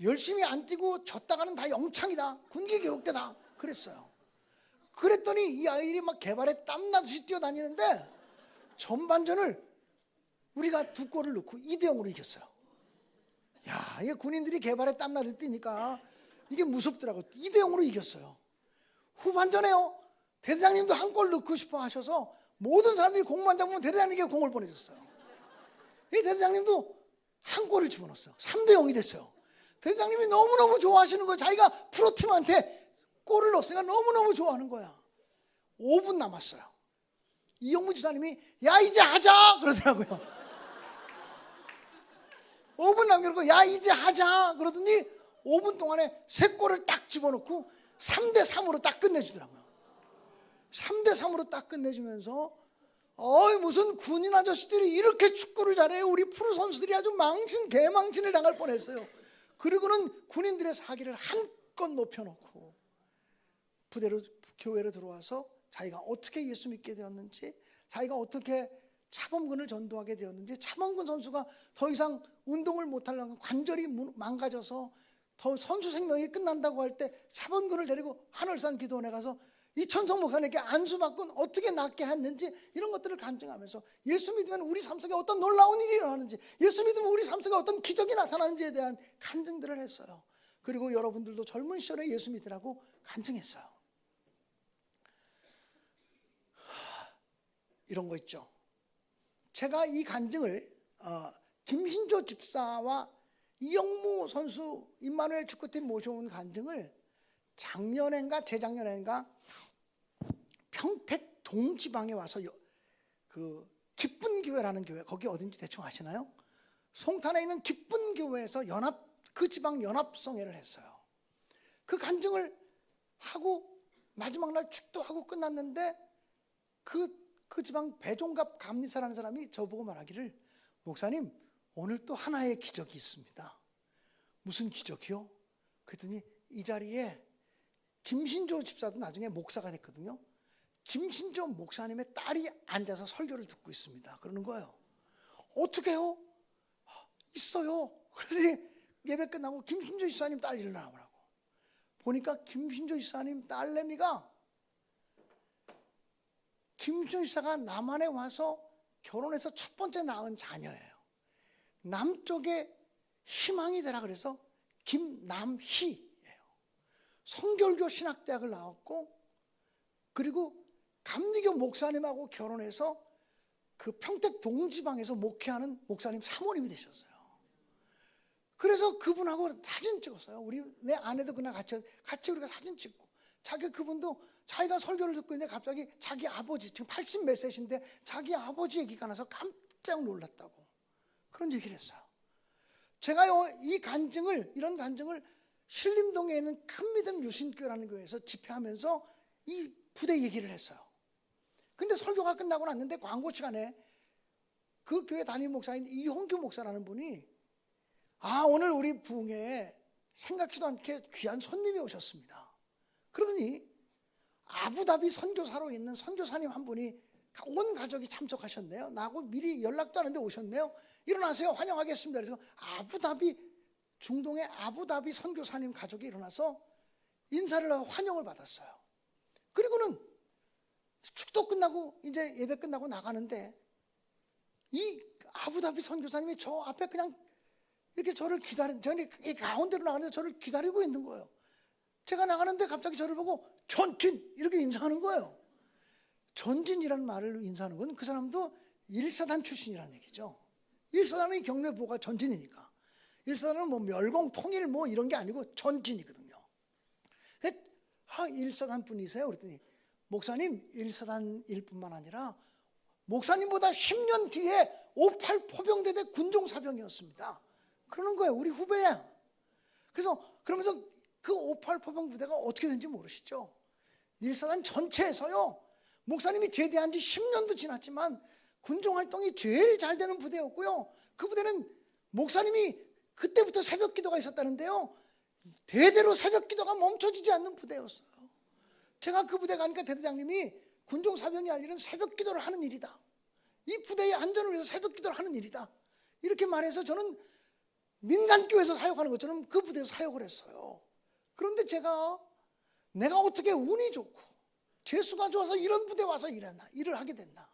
열심히 안 뛰고 졌다가는 다 영창이다, 군기 교육대다 그랬어요. 그랬더니 이 아이들이 막 개발에 땀나듯이 뛰어다니는데 전반전을 우리가 2골을 넣고 2대0으로 이겼어요. 야, 이게 군인들이 개발에 땀나듯이 뛰니까 이게 무섭더라고. 2대0으로 이겼어요. 후반전에요, 대대장님도 한 골 넣고 싶어 하셔서 모든 사람들이 공만 잡으면 대대장님께 공을 보내줬어요. 이 대대장님도 한 골을 집어넣었어요. 3대0이 됐어요. 대대장님이 너무너무 좋아하시는 거예요. 자기가 프로팀한테 골을 넣었으니까 너무너무 좋아하는 거야. 5분 남았어요. 이용무 지사님이 야 이제 하자 그러더라고요. 5분 남겨놓고 야 이제 하자 그러더니 5분 동안에 3골을 딱 집어넣고 3대3으로 딱 끝내주더라고요. 3대3으로 딱 끝내주면서 무슨 군인 아저씨들이 이렇게 축구를 잘해요. 우리 프로 선수들이 아주 개망신을 당할 뻔했어요. 그리고는 군인들의 사기를 한껏 높여놓고 교회로 들어와서 자기가 어떻게 예수 믿게 되었는지, 자기가 어떻게 차범근을 전도하게 되었는지, 차범근 선수가 더 이상 운동을 못하려고 관절이 망가져서 더 선수 생명이 끝난다고 할 때 차범근을 데리고 하늘산 기도원에 가서 이천성 목사님께 안수받고 어떻게 낫게 했는지 이런 것들을 간증하면서 예수 믿으면 우리 삶 속에 어떤 놀라운 일이 일어나는지, 예수 믿으면 우리 삶 속에 어떤 기적이 나타나는지에 대한 간증들을 했어요. 그리고 여러분들도 젊은 시절에 예수 믿으라고 간증했어요. 이런 거 있죠. 제가 이 간증을 김신조 집사와 이영무 선수 임마누엘 축구팀 모셔온 간증을 작년인가 재작년인가 평택 동지방에 와서 그 기쁜 교회라는 교회, 거기 어딘지 대충 아시나요? 송탄에 있는 기쁜 교회에서 그 지방 연합성회를 했어요. 그 간증을 하고 마지막 날 축도하고 끝났는데 그 지방 배종갑 감리사라는 사람이 저보고 말하기를, 목사님 오늘 또 하나의 기적이 있습니다. 무슨 기적이요? 그랬더니 이 자리에 김신조 집사도 나중에 목사가 됐거든요. 김신조 목사님의 딸이 앉아서 설교를 듣고 있습니다. 그러는 거예요. 어떻게 해요? 있어요. 그러더니 예배 끝나고 김신조 집사님 딸 일어나보라고. 보니까 김신조 집사님 딸내미가 김신조 집사가 남한에 와서 결혼해서 첫 번째 낳은 자녀예요. 남쪽에 희망이 되라 그래서 김남희예요. 성결교 신학대학을 나왔고, 그리고 감리교 목사님하고 결혼해서 그 평택 동지방에서 목회하는 목사님 사모님이 되셨어요. 그래서 그분하고 사진 찍었어요. 내 아내도 그날 같이 우리가 사진 찍고, 그분도 자기가 설교를 듣고 있는데 갑자기 자기 아버지, 지금 80 몇 세신데 자기 아버지 얘기가 나서 깜짝 놀랐다고 그런 얘기를 했어요. 제가 이런 간증을 신림동에 있는 큰 믿음 유신교회라는 교회에서 집회하면서 이 부대 얘기를 했어요. 근데 설교가 끝나고 났는데 광고 시간에 그 교회 담임 목사인 이홍규 목사라는 분이 오늘 우리 부흥회에 생각지도 않게 귀한 손님이 오셨습니다. 그러더니 아부다비 선교사로 있는 선교사님 한 분이 온 가족이 참석하셨네요. 나하고 미리 연락도 안 했는데 오셨네요. 일어나세요. 환영하겠습니다. 그래서 중동의 아부다비 선교사님 가족이 일어나서 인사를 하고 환영을 받았어요. 그리고는 축도 끝나고 이제 예배 끝나고 나가는데 이 아부다비 선교사님이 저 앞에 그냥 이렇게 저는 이 가운데로 나가는데 저를 기다리고 있는 거예요. 제가 나가는데 갑자기 저를 보고 전진 이렇게 인사하는 거예요. 전진이라는 말을 인사하는 건 그 사람도 1사단 출신이라는 얘기죠. 1사단의 경례부호가 전진이니까. 1사단은 뭐 멸공, 통일 뭐 이런 게 아니고 전진이거든요. 1사단 분이세요? 그랬더니 목사님 1사단일 뿐만 아니라 목사님보다 10년 뒤에 58 포병대대 군종사병이었습니다. 그러는 거예요. 우리 후배야. 그러면서 그 58 포병 부대가 어떻게 된지 모르시죠? 1사단 전체에서요, 목사님이 제대한 지 10년도 지났지만 군종활동이 제일 잘 되는 부대였고요, 그 부대는 목사님이 그때부터 새벽 기도가 있었다는데요, 대대로 새벽 기도가 멈춰지지 않는 부대였어요. 제가 그 부대 가니까 대대장님이 군종사병이 할 일은 새벽 기도를 하는 일이다, 이 부대의 안전을 위해서 새벽 기도를 하는 일이다, 이렇게 말해서 저는 민간교회에서 사역하는 것처럼 그 부대에서 사역을 했어요. 그런데 내가 어떻게 운이 좋고 재수가 좋아서 이런 부대에 와서 일을 하게 됐나,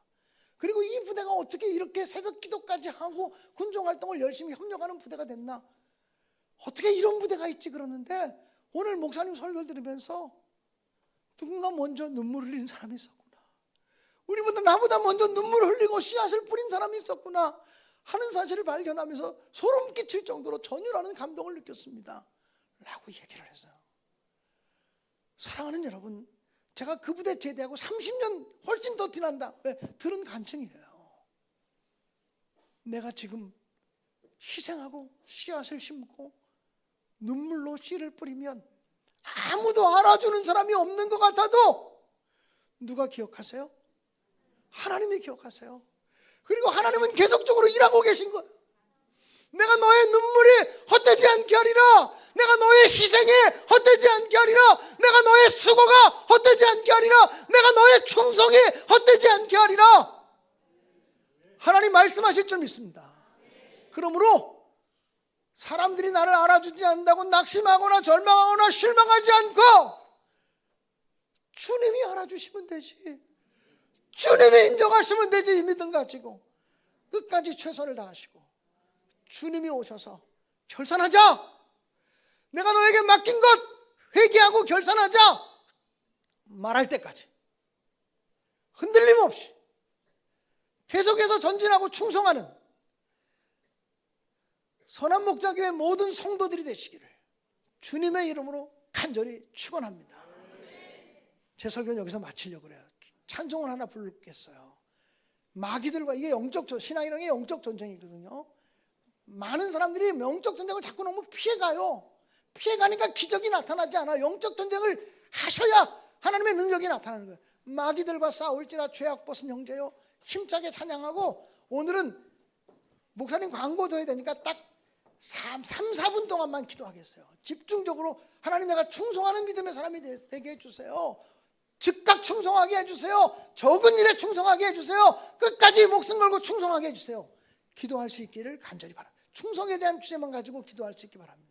그리고 이 부대가 어떻게 이렇게 새벽 기도까지 하고 군종활동을 열심히 협력하는 부대가 됐나, 어떻게 이런 부대가 있지 그러는데, 오늘 목사님 설교를 들으면서 누군가 먼저 눈물을 흘린 사람이 있었구나, 나보다 먼저 눈물을 흘리고 씨앗을 뿌린 사람이 있었구나 하는 사실을 발견하면서 소름 끼칠 정도로 전율하는 감동을 느꼈습니다 라고 얘기를 했어요. 사랑하는 여러분, 제가 그 부대 제대하고 30년 훨씬 더 지난다. 왜? 들은 간증이에요. 내가 지금 희생하고 씨앗을 심고 눈물로 씨를 뿌리면 아무도 알아주는 사람이 없는 것 같아도 누가 기억하세요? 하나님이 기억하세요. 그리고 하나님은 계속적으로 일하고 계신 거예요. 내가 너의 눈물이 헛되지 않게 하리라, 내가 너의 희생이 헛되지 않게 하리라, 내가 너의 수고가 헛되지 않게 하리라, 내가 너의 충성이 헛되지 않게 하리라, 하나님 말씀하실 줄 믿습니다. 그러므로 사람들이 나를 알아주지 않는다고 낙심하거나 절망하거나 실망하지 않고 주님이 알아주시면 되지. 주님이 인정하시면 되지. 이 믿음 가지고 끝까지 최선을 다하시고 주님이 오셔서 결산하자. 내가 너에게 맡긴 것 회개하고 결산하자 말할 때까지 흔들림 없이 계속해서 전진하고 충성하는 선한 목자교회 모든 성도들이 되시기를 주님의 이름으로 간절히 축원합니다. 제 설교는 여기서 마치려고 그래요. 찬송을 하나 부르겠어요. 마귀들과, 이게 신앙이라는 게 영적 전쟁이거든요. 많은 사람들이 영적 전쟁을 자꾸 너무 피해가요. 피해가니까 기적이 나타나지 않아요. 영적 전쟁을 하셔야 하나님의 능력이 나타나는 거예요. 마귀들과 싸울지라 죄악 벗은 형제요, 힘차게 찬양하고. 오늘은 목사님 광고도 해야 되니까 딱 3-4분 동안만 기도하겠어요. 집중적으로 하나님, 내가 충성하는 믿음의 사람이 되게 해주세요. 즉각 충성하게 해주세요. 적은 일에 충성하게 해주세요. 끝까지 목숨 걸고 충성하게 해주세요. 기도할 수 있기를 간절히 바랍니다. 충성에 대한 주제만 가지고 기도할 수 있기 바랍니다.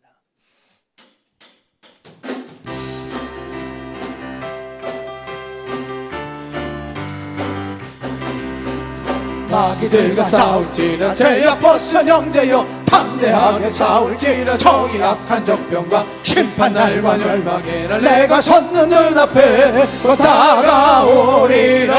마귀들과 싸울지라 죄악 벗은 형제여, 담대하게 싸울지라 정의 악한 적병과 심판날과 멸망에는 내가 섰는 눈앞에 다가오리라.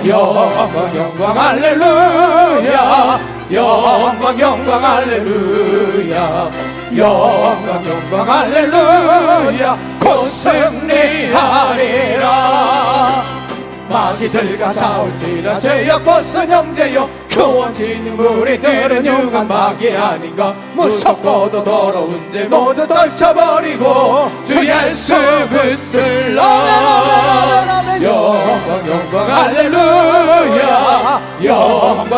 영광 할렐루야, 영광 할렐루야, 영광 할렐루야, 곧 승리하리라. 마귀들과 싸울지라 죄악 벗은 형제여, 교원진 무리들은 흉한 마귀 아닌가. 무섭고도 더러운 죄 모두 떨쳐버리고 주 예수 붙들라. 영광 할렐루야,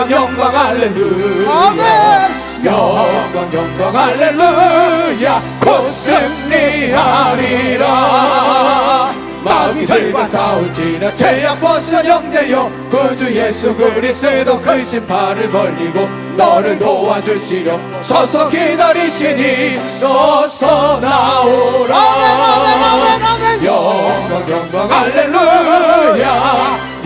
영광 할렐루야, 영광 할렐루야, 곧 승리하리라. 마귀들과 싸울지라 죄악 벗은 형제여, 구주 예수 그리스도 큰 심판을 벌리고 너를 도와주시려 서서 기다리시니 어서 나오라. 영광 할렐루야,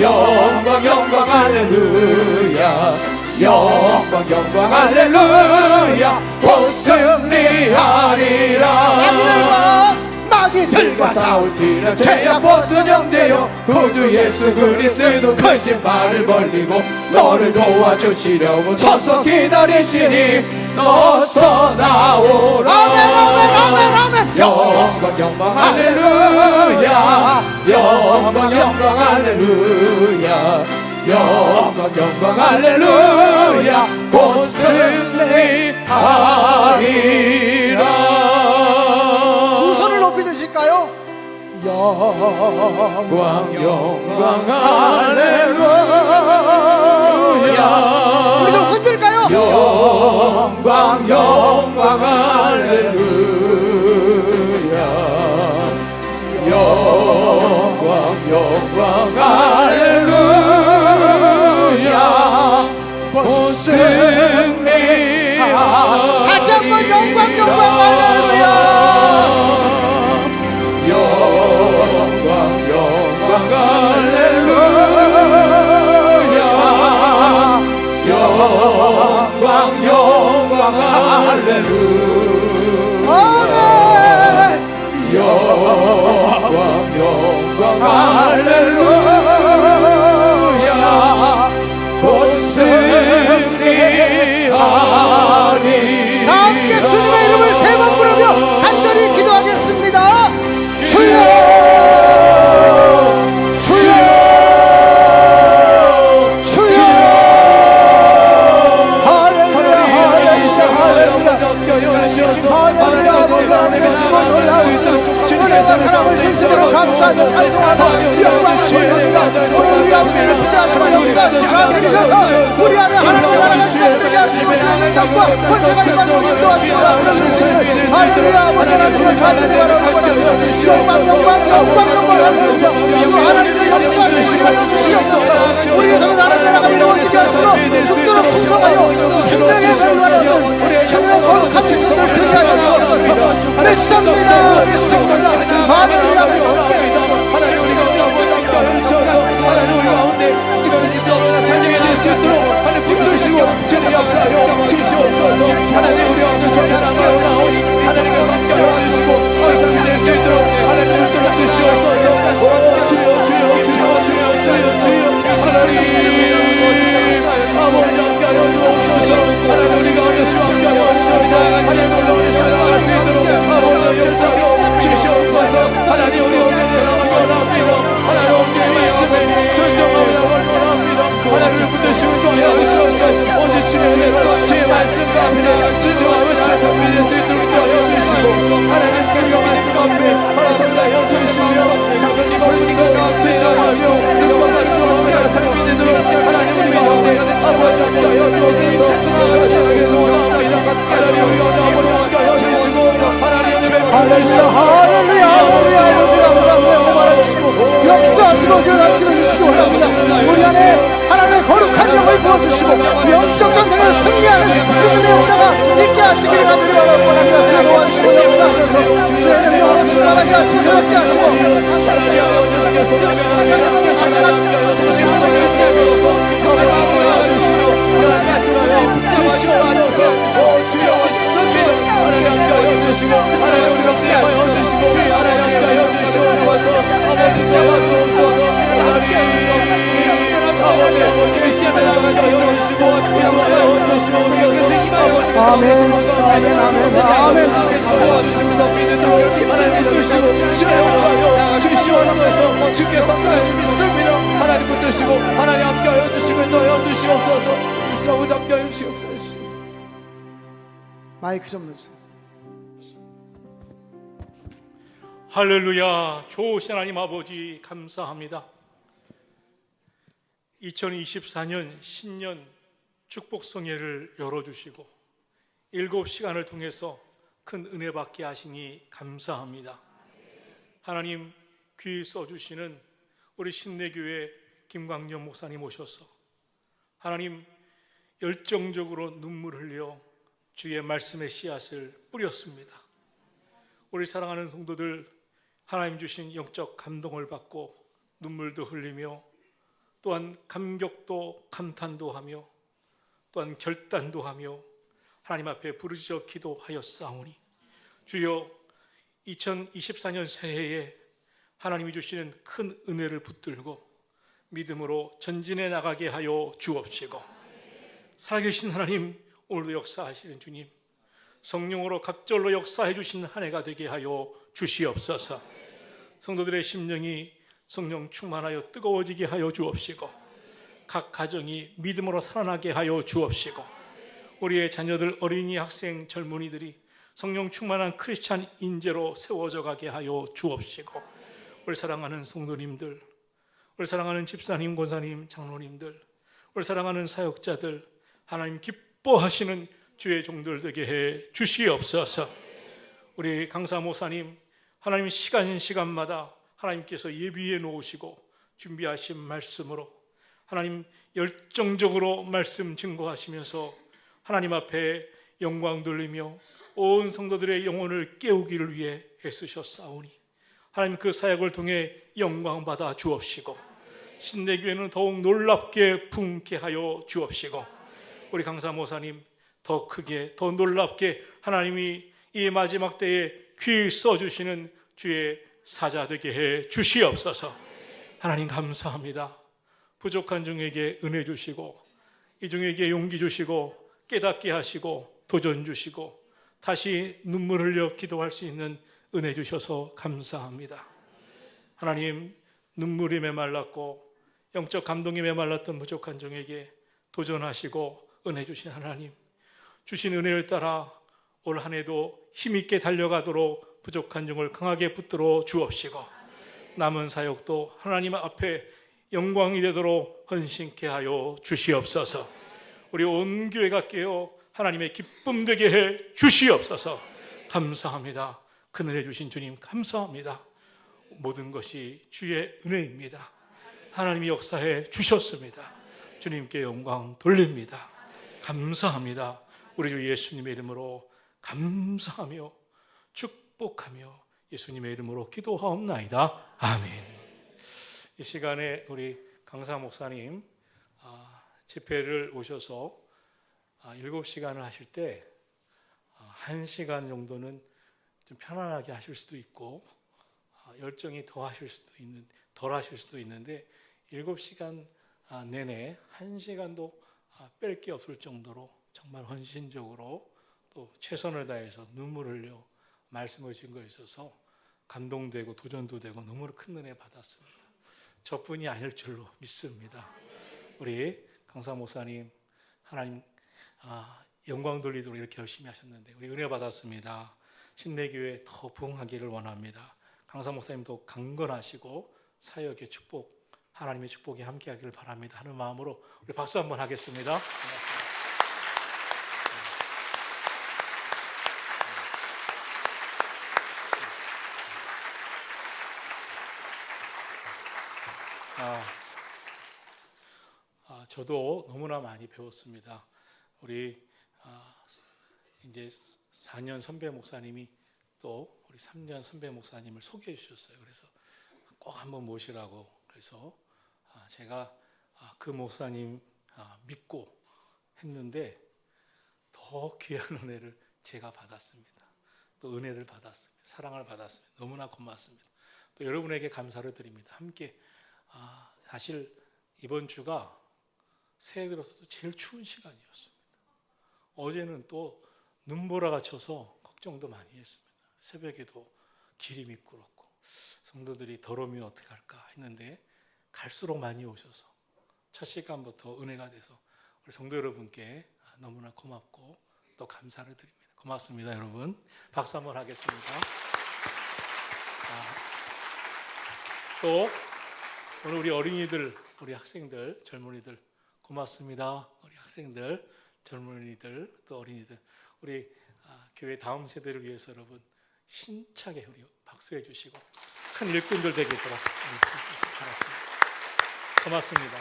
영광 할렐루야, 영광 할렐루야, 곧 승리하리라. 마귀들과 싸울지라 죄악 벗은 형제여, 구주 예수 그리스도 큰 심판을 벌리고 너를 도와주시려고 서서 기다리시니 어서 나오라. 영광 할렐루야, 영광 할렐루야, 영광 할렐루야, 곧 승리하리라. 영광 할렐루야. 우리 좀 흔들까요? 영광 할렐루야, 영광 할렐루야, 곧 승리하리라. 다시 한번 영광 할렐루야. 영광 할렐루야, 영광 할렐루야, 영광 할렐루야, 곧 승리하리라. 함께 주님의 이름을 세 번 부르며 간절히 기도하겠습니다. 주여, 주여, 주여. 할렐루야, 할렐루야, 할렐루야, 할렐루야. 아버지 하나님의 주권 놀라우신 은혜와 사랑을 진심으로 감사하며 찬송하고 영광을 돌립니다. 오늘 우리 아버지 예쁘지 하시고 역사하시고 계셔서 우리 안에 하나님의 나라가 시작되게 하시고 주의 능력과 권세가 임하도록 인도하시고 나타내주시기를 할렐루야. 아버지 하나님을 간절히 바라옵니다. 영광 할렐루야. 주 하나님의 역사하시기를 주시옵소서. 우리를 통해 하나님의 나라가 이루어지게 하시고 죽도록 충성하여 생명의 별로 하시는 주님의 거룩한 증인들 되게 하여 주옵소서. 믿습니다, 믿습니다. 할렐루야, 믿습니다. 아멘, 아멘, 아멘, 아멘. 도와주시면서 믿음으로 하나님 붙드시고 주의 역사여 주시옵소서. 주께 선사해 믿습니다. 하나님 붙드시고 하나님 함께하여 주시고 인도하여 주시옵소서. 주시고 아버지 함께하여 주시옵소서. 마이크 좀 넣으세요. 할렐루야. 좋으신 하나님 아버지 감사합니다. 2024년 신년 축복성회를 열어주시고 7시간을 통해서 큰 은혜 받게 하시니 감사합니다. 하나님 귀 써주시는 우리 신내교회 김광년 목사님 오셔서 하나님 열정적으로 눈물 흘려 주의 말씀의 씨앗을 뿌렸습니다. 우리 사랑하는 성도들 하나님 주신 영적 감동을 받고 눈물도 흘리며 또한 감격도 감탄도 하며 또한 결단도 하며 하나님 앞에 부르짖어 기도하였사오니 주여 2024년 새해에 하나님이 주시는 큰 은혜를 붙들고 믿음으로 전진해 나가게 하여 주옵시고 살아계신 하나님 오늘도 역사하시는 주님 성령으로 갑절로 역사해 주신 한 해가 되게 하여 주시옵소서. 성도들의 심령이 성령 충만하여 뜨거워지게 하여 주옵시고 각 가정이 믿음으로 살아나게 하여 주옵시고 우리의 자녀들, 어린이, 학생, 젊은이들이 성령 충만한 크리스찬 인재로 세워져 가게 하여 주옵시고 우리 사랑하는 성도님들, 우리 사랑하는 집사님, 권사님, 장로님들, 우리 사랑하는 사역자들 하나님 기뻐하시는 주의 종들 되게 해 주시옵소서. 우리 강사 목사님 하나님 시간마다 하나님께서 예비해 놓으시고 준비하신 말씀으로 하나님 열정적으로 말씀 증거하시면서 하나님 앞에 영광 돌리며 온 성도들의 영혼을 깨우기를 위해 애쓰셨사오니 하나님 그 사역을 통해 영광 받아 주옵시고 신내교회는 더욱 놀랍게 부흥케 하여 주옵시고 우리 강사 목사님 더 크게 더 놀랍게 하나님이 이 마지막 때에 귀 써주시는 주의 사자 되게 해 주시옵소서. 하나님 감사합니다. 부족한 종에게 은혜 주시고 이 종에게 용기 주시고 깨닫게 하시고 도전 주시고 다시 눈물 흘려 기도할 수 있는 은혜 주셔서 감사합니다. 하나님 눈물이 메말랐고 영적 감동이 메말랐던 부족한 종에게 도전하시고 은혜 주신 하나님 주신 은혜를 따라 올 한 해도 힘있게 달려가도록 부족한 종을 강하게 붙들어 주옵시고 남은 사역도 하나님 앞에 영광이 되도록 헌신케 하여 주시옵소서. 우리 온 교회가 깨어 하나님의 기쁨 되게 해 주시옵소서. 감사합니다. 큰 은혜 주신 주님 감사합니다. 모든 것이 주의 은혜입니다. 하나님이 역사해 주셨습니다. 주님께 영광 돌립니다. 감사합니다. 우리 주 예수님의 이름으로 감사하며 축복하며 예수님의 이름으로 기도하옵나이다. 아멘. 이 시간에 우리 강사 목사님 집회를 오셔서 7시간을 하실 때 1시간 정도는 좀 편안하게 하실 수도 있고 열정이 덜 하실 수도 있는데 7시간 내내 1시간도 뺄 게 없을 정도로 정말 헌신적으로 또 최선을 다해서 눈물을 흘려 말씀을 증거해 있어서 감동되고 도전도 되고 너무 큰 은혜 받았습니다. 저뿐이 아닐 줄로 믿습니다. 우리 강사 목사님 하나님 영광 돌리도록 이렇게 열심히 하셨는데 우리 은혜 받았습니다. 신내교회 더 부흥하기를 원합니다. 강사 목사님도 강건하시고 사역의 축복 하나님의 축복이 함께하기를 바랍니다 하는 마음으로 우리 박수 한번 하겠습니다. 저도 너무나 많이 배웠습니다. 우리 이제 4년 선배 목사님이 또 우리 3년 선배 목사님을 소개해 주셨어요. 그래서 꼭 한번 모시라고 그래서 제가 그 목사님 믿고 했는데 더 귀한 은혜를 제가 받았습니다. 또 은혜를 받았습니다. 사랑을 받았습니다. 너무나 고맙습니다. 또 여러분에게 감사를 드립니다. 함께 사실 이번 주가 새해 들어서도 제일 추운 시간이었습니다. 어제는 또 눈보라가 쳐서 걱정도 많이 했습니다. 새벽에도 길이 미끄럽고 성도들이 더러우면 어떻게 할까 했는데 갈수록 많이 오셔서 첫 시간부터 은혜가 돼서 우리 성도 여러분께 너무나 고맙고 또 감사를 드립니다. 고맙습니다, 여러분. 박수 한번 하겠습니다. 또 오늘 우리 어린이들, 우리 학생들, 젊은이들 고맙습니다. 우리 학생들, 젊은이들, 또 어린이들, 우리 교회 다음 세대를 위해서 여러분 힘차게 우리 박수해 주시고 큰 일꾼들 되게 바랍니다. 고맙습니다.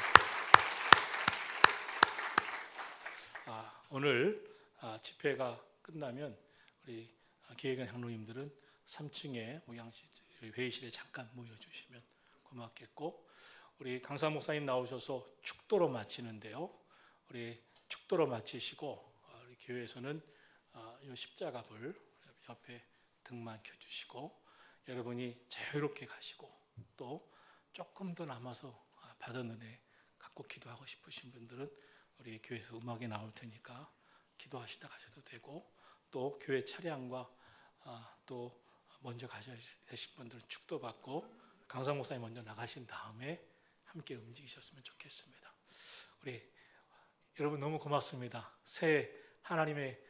오늘 집회가 끝나면 우리 기획원 향로님들은 3층에 모양실 회의실에 잠깐 모여주시면 고맙겠고, 우리 강사 목사님 나오셔서 축도로 마치는데요. 우리 축도로 마치시고 우리 교회에서는 이 십자가불 옆에 등만 켜주시고 여러분이 자유롭게 가시고 또 조금 더 남아서 받은 은혜 갖고 기도하고 싶으신 분들은 우리 교회에서 음악이 나올 테니까 기도하시다 가셔도 되고, 또 교회 차량과 또 먼저 가셔야 되실 분들은 축도 받고 강사 목사님 먼저 나가신 다음에 함께 움직이셨으면 좋겠습니다. 우리 여러분 너무 고맙습니다. 새해 하나님의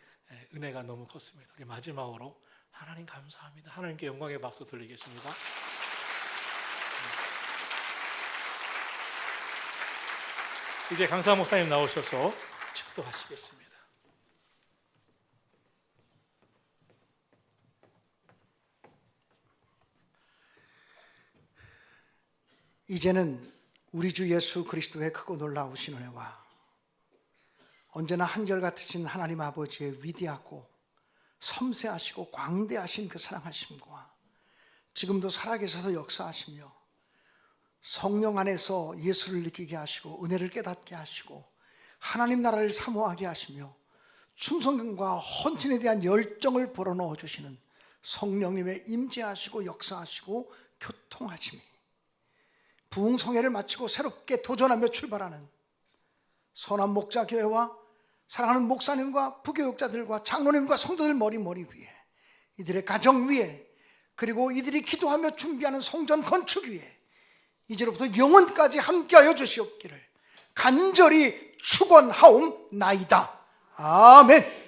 은혜가 너무 컸습니다. 우리 마지막으로 하나님 감사합니다. 하나님께 영광의 박수 돌리겠습니다. 이제 강사 목사님 나오셔서 축도하시겠습니다. 이제는 우리 주 예수 그리스도의 크고 놀라우신 은혜와 언제나 한결같으신 하나님 아버지의 위대하고 섬세하시고 광대하신 그 사랑하심과 지금도 살아계셔서 역사하시며 성령 안에서 예수를 느끼게 하시고 은혜를 깨닫게 하시고 하나님 나라를 사모하게 하시며 충성과 헌신에 대한 열정을 불어넣어 주시는 성령님의 임재하시고 역사하시고 교통하심이 부흥성회를 마치고 새롭게 도전하며 출발하는 선한 목자교회와 사랑하는 목사님과 부교육자들과 장로님과 성도들 머리 위에, 이들의 가정 위에, 그리고 이들이 기도하며 준비하는 성전 건축 위에 이제로부터 영원까지 함께하여 주시옵기를 간절히 축원하옵나이다. 아멘.